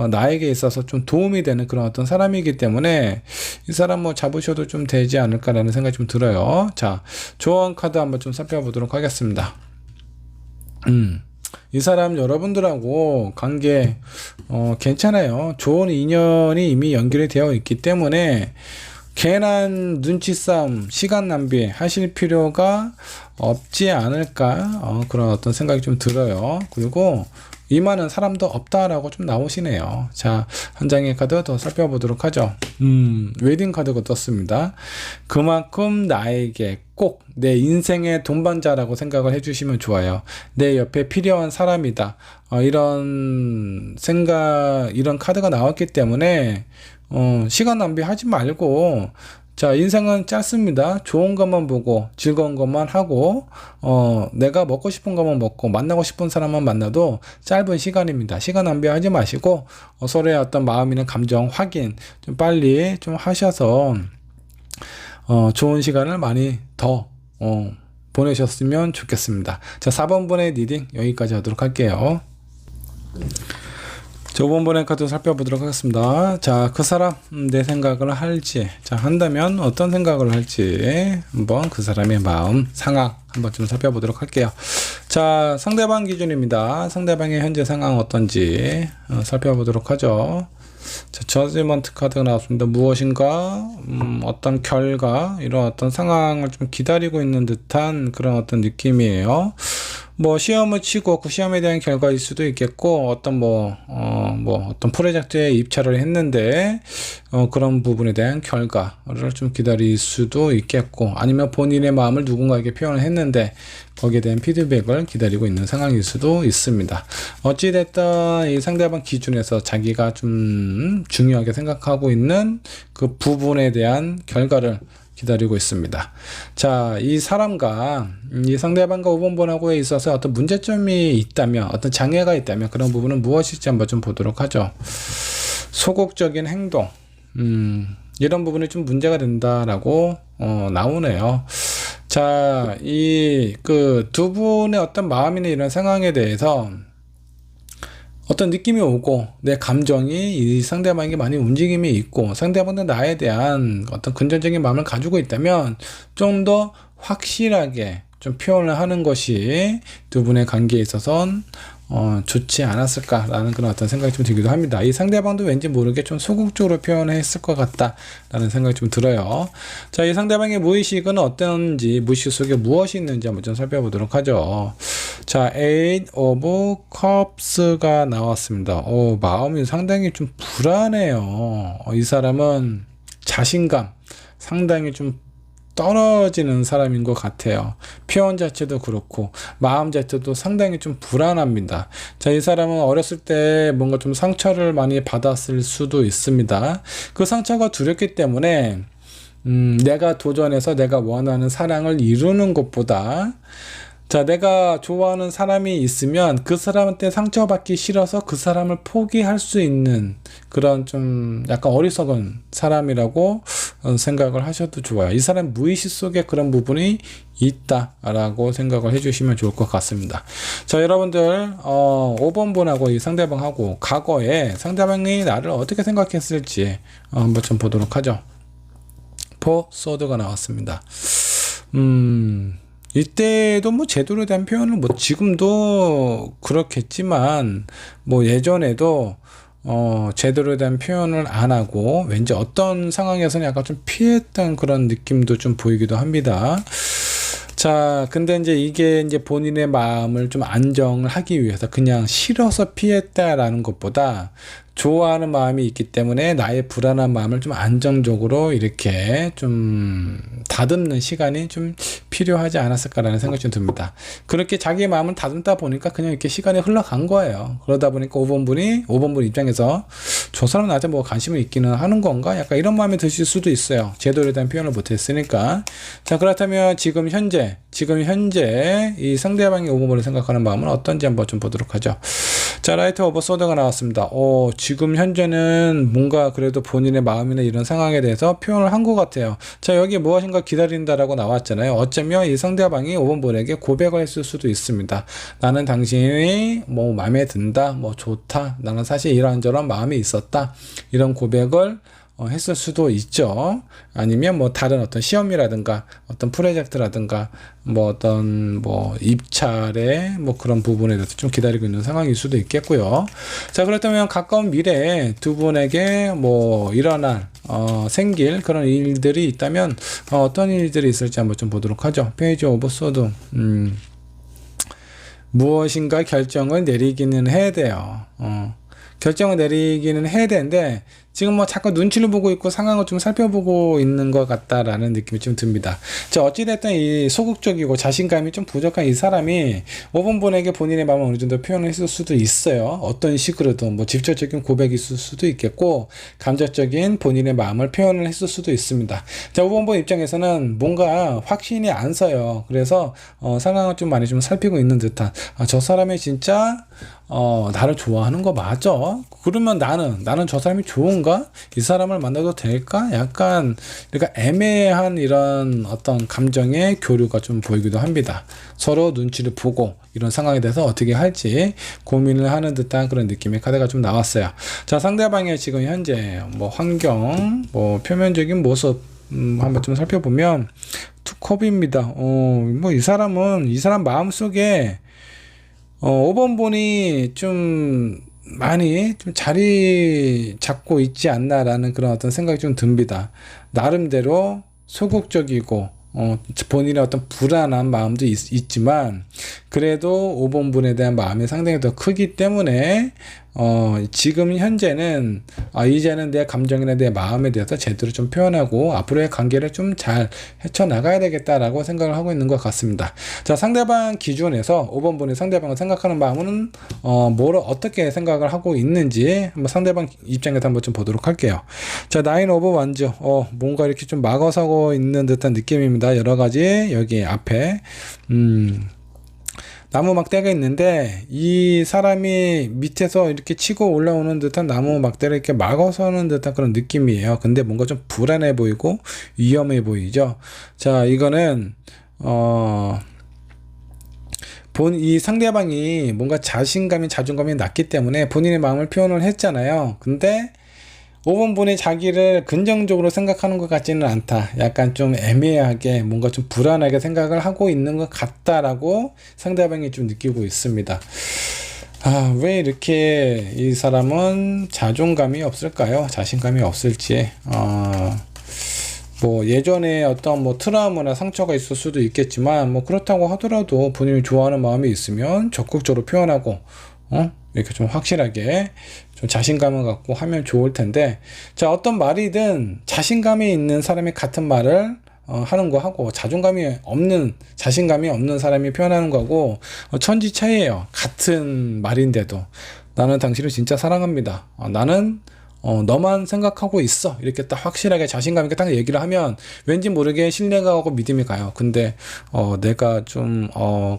나에게 있어서 좀 도움이 되는 그런 어떤 사람이기 때문에 이 사람 뭐 잡으셔도 좀 되지 않을까라는 생각이 좀 들어요. 자, 조언 카드 한번 좀 살펴보도록 하겠습니다. 이 사람 여러분들하고 관계 괜찮아요. 좋은 인연이 이미 연결이 되어 있기 때문에 괜한 눈치 싸움, 시간 낭비 하실 필요가 없지 않을까 그런 어떤 생각이 좀 들어요. 그리고 이만한 사람도 없다라고 좀 나오시네요. 자, 한 장의 카드 더 살펴보도록 하죠. 웨딩 카드가 떴습니다. 그만큼 나에게 꼭 내 인생의 동반자라고 생각을 해주시면 좋아요. 내 옆에 필요한 사람이다. 이런 생각, 이런 카드가 나왔기 때문에 시간 낭비하지 말고 자, 인생은 짧습니다. 좋은 것만 보고 즐거운 것만 하고 내가 먹고 싶은 것만 먹고 만나고 싶은 사람만 만나도 짧은 시간입니다. 시간 낭비하지 마시고 서로의 어떤 마음이나 감정 확인 좀 빨리 좀 하셔서 좋은 시간을 많이 더 보내셨으면 좋겠습니다. 자, 4번분의 리딩 여기까지 하도록 할게요. 자, 5번분의 카드 살펴보도록 하겠습니다. 자, 그 사람 내 생각을 할지, 자, 한다면 어떤 생각을 할지 한번 그 사람의 마음 상황 한번 좀 살펴보도록 할게요. 자, 상대방 기준입니다. 상대방의 현재 상황 어떤지 살펴보도록 하죠. 자, 저지먼트 카드가 나왔습니다. 무엇인가 어떤 결과 이런 어떤 상황을 좀 기다리고 있는 듯한 그런 어떤 느낌이에요. 뭐 시험을 치고 그 시험에 대한 결과일 수도 있겠고 어떤 어떤 프로젝트에 입찰을 했는데 그런 부분에 대한 결과를 좀 기다릴 수도 있겠고 아니면 본인의 마음을 누군가에게 표현을 했는데 거기에 대한 피드백을 기다리고 있는 상황일 수도 있습니다. 어찌됐든 이 상대방 기준에서 자기가 좀 중요하게 생각하고 있는 그 부분에 대한 결과를 기다리고 있습니다. 자, 이 사람과 이 상대방과 5번분하고에 있어서 어떤 문제점이 있다면 어떤 장애가 있다면 그런 부분은 무엇일지 한번 좀 보도록 하죠. 소극적인 행동 이런 부분이 좀 문제가 된다라고 나오네요. 자, 이 그 두 분의 어떤 마음이나 이런 상황에 대해서 어떤 느낌이 오고 내 감정이 이 상대방에게 많이 움직임이 있고 상대방도 나에 대한 어떤 긍정적인 마음을 가지고 있다면 좀 더 확실하게 좀 표현을 하는 것이 두 분의 관계에 있어서는 좋지 않았을까라는 그런 어떤 생각이 좀 들기도 합니다. 이 상대방도 왠지 모르게 좀 소극적으로 표현했을 것 같다라는 생각이 좀 들어요. 자, 이 상대방의 무의식은 어떤지, 무의식 속에 무엇이 있는지 한번 좀 살펴보도록 하죠. 자, Eight of Cups가 나왔습니다. 마음이 상당히 좀 불안해요. 이 사람은 자신감 상당히 좀 떨어지는 사람인 것 같아요. 표현 자체도 그렇고 마음 자체도 상당히 좀 불안합니다. 자, 이 사람은 어렸을 때 뭔가 좀 상처를 많이 받았을 수도 있습니다. 그 상처가 두렵기 때문에 내가 도전해서 내가 원하는 사랑을 이루는 것보다 자, 내가 좋아하는 사람이 있으면 그 사람한테 상처받기 싫어서 그 사람을 포기할 수 있는 그런 좀 약간 어리석은 사람이라고 생각을 하셔도 좋아요. 이 사람 무의식 속에 그런 부분이 있다라고 생각을 해주시면 좋을 것 같습니다. 자, 여러분들 5번분하고 이 상대방하고 과거에 상대방이 나를 어떻게 생각했을지 한번 좀 보도록 하죠. 포 소드가 나왔습니다. 이때도 뭐 제도에 대한 표현은 뭐 지금도 그렇겠지만 뭐 예전에도 제도에 대한 표현을 안 하고 왠지 어떤 상황에서는 약간 좀 피했던 그런 느낌도 좀 보이기도 합니다. 자, 근데 이게 본인의 마음을 좀 안정을 하기 위해서 그냥 싫어서 피했다라는 것보다 좋아하는 마음이 있기 때문에 나의 불안한 마음을 좀 안정적으로 이렇게 좀 다듬는 시간이 좀 필요하지 않았을까라는 생각이 좀 듭니다. 그렇게 자기의 마음을 다듬다 보니까 그냥 이렇게 시간이 흘러간 거예요. 그러다 보니까 5번분 입장에서 저 사람은 나한테 뭐 관심을 있기는 하는 건가? 약간 이런 마음이 드실 수도 있어요. 제도에 대한 표현을 못했으니까. 자, 그렇다면 지금 현재 이 상대방이 5번분을 생각하는 마음은 어떤지 한번 좀 보도록 하죠. 자, 라이트 오브 소드가 나왔습니다. 지금 현재는 뭔가 그래도 본인의 마음이나 이런 상황에 대해서 표현을 한 것 같아요. 자, 여기 무엇인가 기다린다라고 나왔잖아요. 어쩌면 이 상대방이 5번분에게 고백을 했을 수도 있습니다. 나는 당신이 뭐 마음에 든다, 뭐 좋다, 나는 사실 이런저런 마음이 있었다, 이런 고백을 했을 수도 있죠. 아니면 뭐 다른 어떤 시험이라든가 어떤 프로젝트라든가 뭐 어떤 뭐 입찰의 뭐 그런 부분에 대해서 좀 기다리고 있는 상황일 수도 있겠고요. 자, 그렇다면 가까운 미래에 두 분에게 뭐 일어날 생길 그런 일들이 있다면 어떤 일들이 있을지 한번 좀 보도록 하죠. 페이지 오브 소드. 무엇인가 결정을 내리기는 해야 돼요. 결정을 내리기는 해야 되는데 지금 뭐 자꾸 눈치를 보고 있고 상황을 좀 살펴보고 있는 것 같다라는 느낌이 좀 듭니다. 자, 어찌됐든 이 소극적이고 자신감이 좀 부족한 이 사람이 5번 분에게 본인의 마음을 어느 정도 표현을 했을 수도 있어요. 어떤 식으로든 뭐 직접적인 고백이 있을 수도 있겠고 감정적인 본인의 마음을 표현을 했을 수도 있습니다. 자, 5번 분 입장에서는 뭔가 확신이 안 서요. 그래서 상황을 좀 많이 좀 살피고 있는 듯한 저 사람이 진짜 나를 좋아하는 거 맞아? 그러면 나는 저 사람이 좋은가? 이 사람을 만나도 될까? 약간 그러니까 애매한 이런 어떤 감정의 교류가 좀 보이기도 합니다. 서로 눈치를 보고 이런 상황에 대해서 어떻게 할지 고민을 하는 듯한 그런 느낌의 카드가 좀 나왔어요. 자, 상대방의 지금 현재 뭐 환경, 뭐 표면적인 모습 한번 좀 살펴보면 투컵입니다. 뭐 이 사람 마음속에 5번 분이 좀 많이 좀 자리 잡고 있지 않나라는 그런 어떤 생각이 좀 듭니다. 나름대로 소극적이고 본인의 어떤 불안한 마음도 있지만 그래도 5번 분에 대한 마음이 상당히 더 크기 때문에 지금 현재는 이제는 내 감정이나 내 마음에 대해서 제대로 좀 표현하고 앞으로의 관계를 좀 잘 헤쳐나가야 되겠다라고 생각을 하고 있는 것 같습니다. 자, 상대방 기준에서 5번 분이 상대방을 생각하는 마음은 뭘 어떻게 생각을 하고 있는지 한번 상대방 입장에서 한번 좀 보도록 할게요. 자, 나인 오브 완즈 뭔가 이렇게 좀 막아서고 있는 듯한 느낌입니다. 여러 가지 여기 앞에 나무 막대가 있는데 이 사람이 밑에서 이렇게 치고 올라오는 듯한 나무 막대를 이렇게 막아서는 듯한 그런 느낌이에요. 근데 뭔가 좀 불안해 보이고 위험해 보이죠. 자, 이거는 이 상대방이 뭔가 자존감이 낮기 때문에 본인의 마음을 표현을 했잖아요. 근데 5번 분이 자기를 긍정적으로 생각하는 것 같지는 않다. 약간 좀 애매하게 뭔가 좀 불안하게 생각을 하고 있는 것 같다라고 상대방이 좀 느끼고 있습니다. 왜 이렇게 이 사람은 자존감이 없을까요? 자신감이 없을지. 뭐 예전에 어떤 뭐 트라우마나 상처가 있을 수도 있겠지만 뭐 그렇다고 하더라도 본인이 좋아하는 마음이 있으면 적극적으로 표현하고 이렇게 좀 확실하게 좀 자신감을 갖고 하면 좋을 텐데, 자, 어떤 말이든 자신감이 있는 사람이 같은 말을 하는 거하고 자신감이 없는 사람이 표현하는 거하고 천지 차이예요. 같은 말인데도 나는 당신을 진짜 사랑합니다. 나는 너만 생각하고 있어. 이렇게 딱 확실하게 자신감 있게 딱 얘기를 하면 왠지 모르게 신뢰가 가고 믿음이 가요. 근데 내가 좀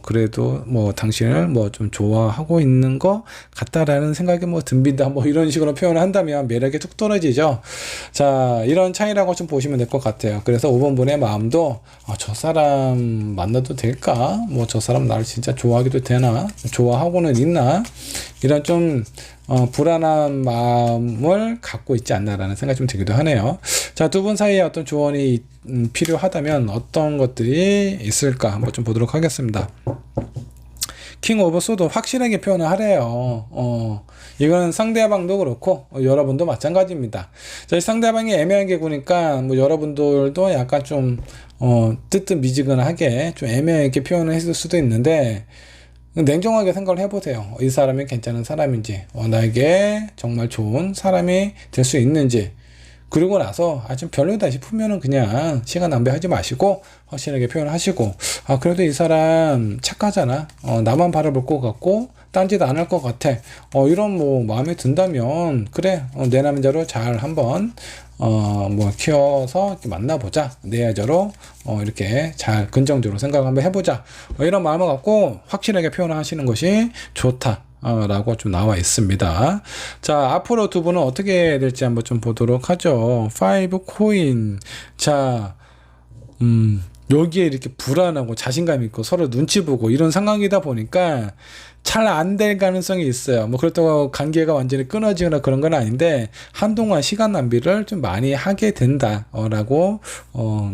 그래도 뭐 당신을 뭐 좀 좋아하고 있는 거 같다라는 생각이 뭐 듭니다. 뭐 이런 식으로 표현을 한다면 매력이 툭 떨어지죠. 자, 이런 차이라고 좀 보시면 될 것 같아요. 그래서 5번 분의 마음도 저 사람 만나도 될까? 뭐 저 사람 나를 진짜 좋아하기도 되나? 좋아하고는 있나? 이런 좀 불안한 마음을 갖고 있지 않나라는 생각이 좀 들기도 하네요. 자, 두 분 사이에 어떤 조언이 필요하다면 어떤 것들이 있을까 한번 좀 보도록 하겠습니다. 킹 오브 소드 확실하게 표현을 하래요. 이거는 상대방도 그렇고 여러분도 마찬가지입니다. 자, 상대방이 애매하게 구니까 뭐 여러분들도 약간 좀 뜨뜻미지근하게 좀 애매하게 표현을 했을 수도 있는데 냉정하게 생각을 해보세요. 이 사람이 괜찮은 사람인지, 나에게 정말 좋은 사람이 될 수 있는지. 그리고 나서 좀 별로다 싶으면은 그냥 시간 낭비하지 마시고 확실하게 표현하시고, 그래도 이 사람 착하잖아. 나만 바라볼 것 같고 딴짓 안 할 것 같아. 이런 뭐 마음에 든다면 그래, 내 남자로 잘 한번 뭐 키워서 이렇게 만나보자. 내 여자로 이렇게 잘 긍정적으로 생각 한번 해보자. 이런 마음을 갖고 확실하게 표현하시는 것이 좋다. 라고 좀 나와 있습니다. 자, 앞으로 두 분은 어떻게 될지 한번 좀 보도록 하죠. 5 코인. 자, 여기에 이렇게 불안하고 자신감 있고 서로 눈치 보고 이런 상황이다 보니까 잘 안 될 가능성이 있어요. 뭐 그렇다고 관계가 완전히 끊어지거나 그런 건 아닌데 한동안 시간 낭비를 좀 많이 하게 된다라고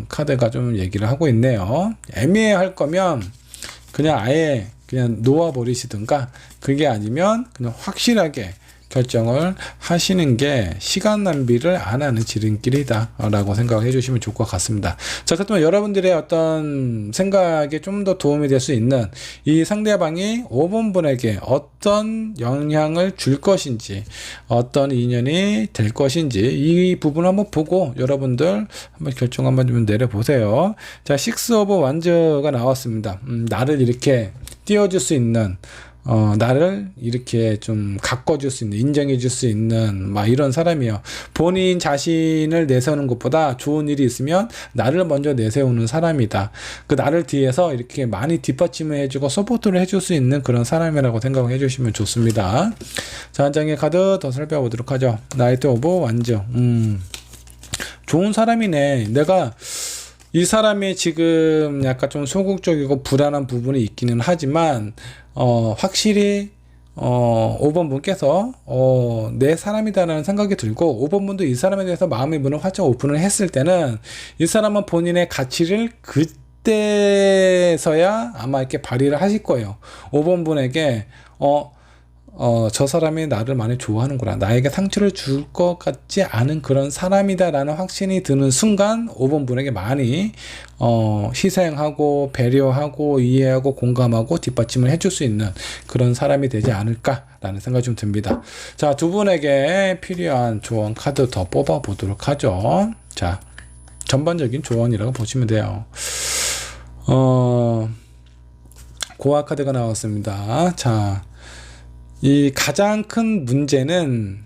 카드가 좀 얘기를 하고 있네요. 애매할 거면 그냥 아예 그냥 놓아버리시든가, 그게 아니면 그냥 확실하게 결정을 하시는 게 시간 낭비를 안 하는 지름길이다 라고 생각해 주시면 좋을 것 같습니다. 자, 그렇다면 여러분들의 어떤 생각에 좀 더 도움이 될 수 있는 이 상대방이 5번 분에게 어떤 영향을 줄 것인지, 어떤 인연이 될 것인지 이 부분을 한번 보고 여러분들 한번 결정 한번 좀 내려보세요. 자, 6 오브 완즈가 나왔습니다. 나를 이렇게 띄워줄 수 있는, 나를 이렇게 좀 가꿔줄 수 있는, 인정해줄 수 있는 막 이런 사람이에요. 본인 자신을 내세우는 것보다 좋은 일이 있으면 나를 먼저 내세우는 사람이다. 그 나를 뒤에서 이렇게 많이 뒷받침을 해주고 서포트를 해줄 수 있는 그런 사람이라고 생각해 주시면 좋습니다. 자, 한 장의 카드 더 살펴보도록 하죠. 나이트 오브 완즈. 좋은 사람이네. 내가 이 사람이 지금 약간 좀 소극적이고 불안한 부분이 있기는 하지만 확실히 5번 분께서 내 사람이다라는 생각이 들고 5번 분도 이 사람에 대해서 마음의 문을 활짝 오픈을 했을 때는 이 사람은 본인의 가치를 그때서야 아마 이렇게 발휘를 하실 거예요. 5번 분에게 저 사람이 나를 많이 좋아하는구나. 나에게 상처를 줄 것 같지 않은 그런 사람이다라는 확신이 드는 순간 5번 분에게 많이 희생하고 배려하고 이해하고 공감하고 뒷받침을 해줄 수 있는 그런 사람이 되지 않을까라는 생각이 좀 듭니다. 자, 두 분에게 필요한 조언 카드 더 뽑아 보도록 하죠. 자, 전반적인 조언이라고 보시면 돼요. 고아 카드가 나왔습니다. 자, 이 가장 큰 문제는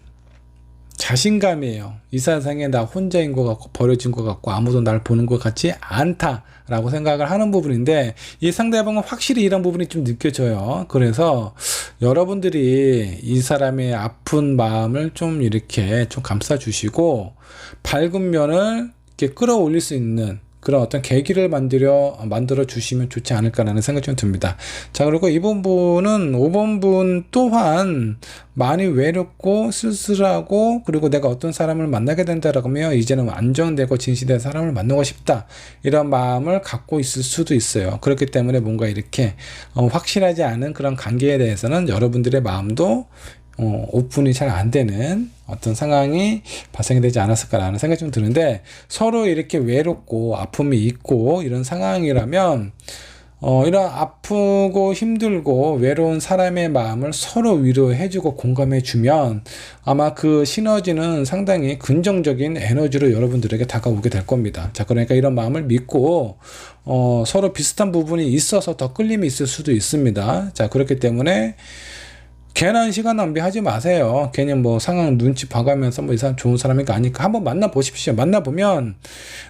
자신감이에요. 이 세상에 나 혼자인 것 같고 버려진 것 같고 아무도 날 보는 것 같지 않다라고 생각을 하는 부분인데 이 상대방은 확실히 이런 부분이 좀 느껴져요. 그래서 여러분들이 이 사람의 아픈 마음을 좀 이렇게 좀 감싸주시고 밝은 면을 이렇게 끌어올릴 수 있는 그런 어떤 계기를 만들어 주시면 좋지 않을까라는 생각이 좀 듭니다. 자, 그리고 이번 분은 5번 분 또한 많이 외롭고 쓸쓸하고 그리고 내가 어떤 사람을 만나게 된다라고 하면 이제는 안정되고 진실된 사람을 만나고 싶다 이런 마음을 갖고 있을 수도 있어요. 그렇기 때문에 뭔가 이렇게 확실하지 않은 그런 관계에 대해서는 여러분들의 마음도 오픈이 잘 안 되는 어떤 상황이 발생이 되지 않았을까라는 생각이 좀 드는데 서로 이렇게 외롭고 아픔이 있고 이런 상황이라면 이런 아프고 힘들고 외로운 사람의 마음을 서로 위로해주고 공감해주면 아마 그 시너지는 상당히 긍정적인 에너지로 여러분들에게 다가오게 될 겁니다. 자, 그러니까 이런 마음을 믿고 서로 비슷한 부분이 있어서 더 끌림이 있을 수도 있습니다. 자, 그렇기 때문에 괜한 시간 낭비하지 마세요. 괜히 뭐 상황 눈치 봐가면서 뭐 이 사람 좋은 사람인가 아니까 한번 만나보십시오. 만나보면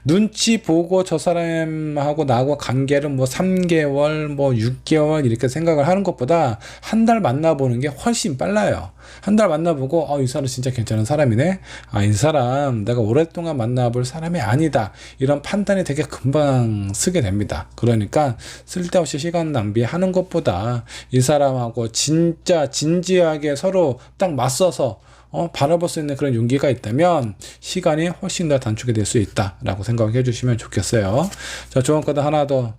눈치 보고 저 사람하고 나하고 관계를 뭐 3개월 뭐 6개월 이렇게 생각을 하는 것보다 한 달 만나보는 게 훨씬 빨라요. 한 달 만나보고 이 사람 진짜 괜찮은 사람이네. 이 사람 내가 오랫동안 만나볼 사람이 아니다. 이런 판단이 되게 금방 쓰게 됩니다. 그러니까 쓸데없이 시간 낭비하는 것보다 이 사람하고 진짜 진지하게 서로 딱 맞서서 바라볼 수 있는 그런 용기가 있다면 시간이 훨씬 더 단축이 될 수 있다라고 생각해 주시면 좋겠어요. 자, 조언 카드 하나 더.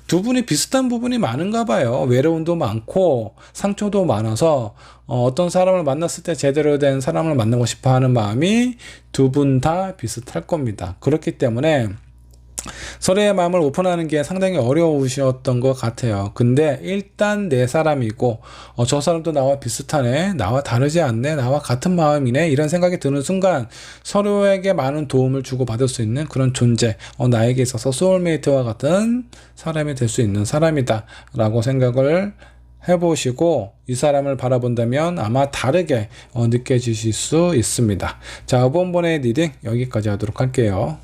두 분이 비슷한 부분이 많은가 봐요. 외로움도 많고 상처도 많아서 어떤 사람을 만났을 때 제대로 된 사람을 만나고 싶어 하는 마음이 두 분 다 비슷할 겁니다. 그렇기 때문에 서로의 마음을 오픈하는 게 상당히 어려우셨던 것 같아요. 근데 일단 내 사람이고 저 사람도 나와 비슷하네, 나와 다르지 않네, 나와 같은 마음이네 이런 생각이 드는 순간 서로에게 많은 도움을 주고받을 수 있는 그런 존재, 나에게 있어서 소울메이트와 같은 사람이 될 수 있는 사람이다 라고 생각을 해보시고 이 사람을 바라본다면 아마 다르게 느껴지실 수 있습니다. 자, 이번 번의 리딩 여기까지 하도록 할게요.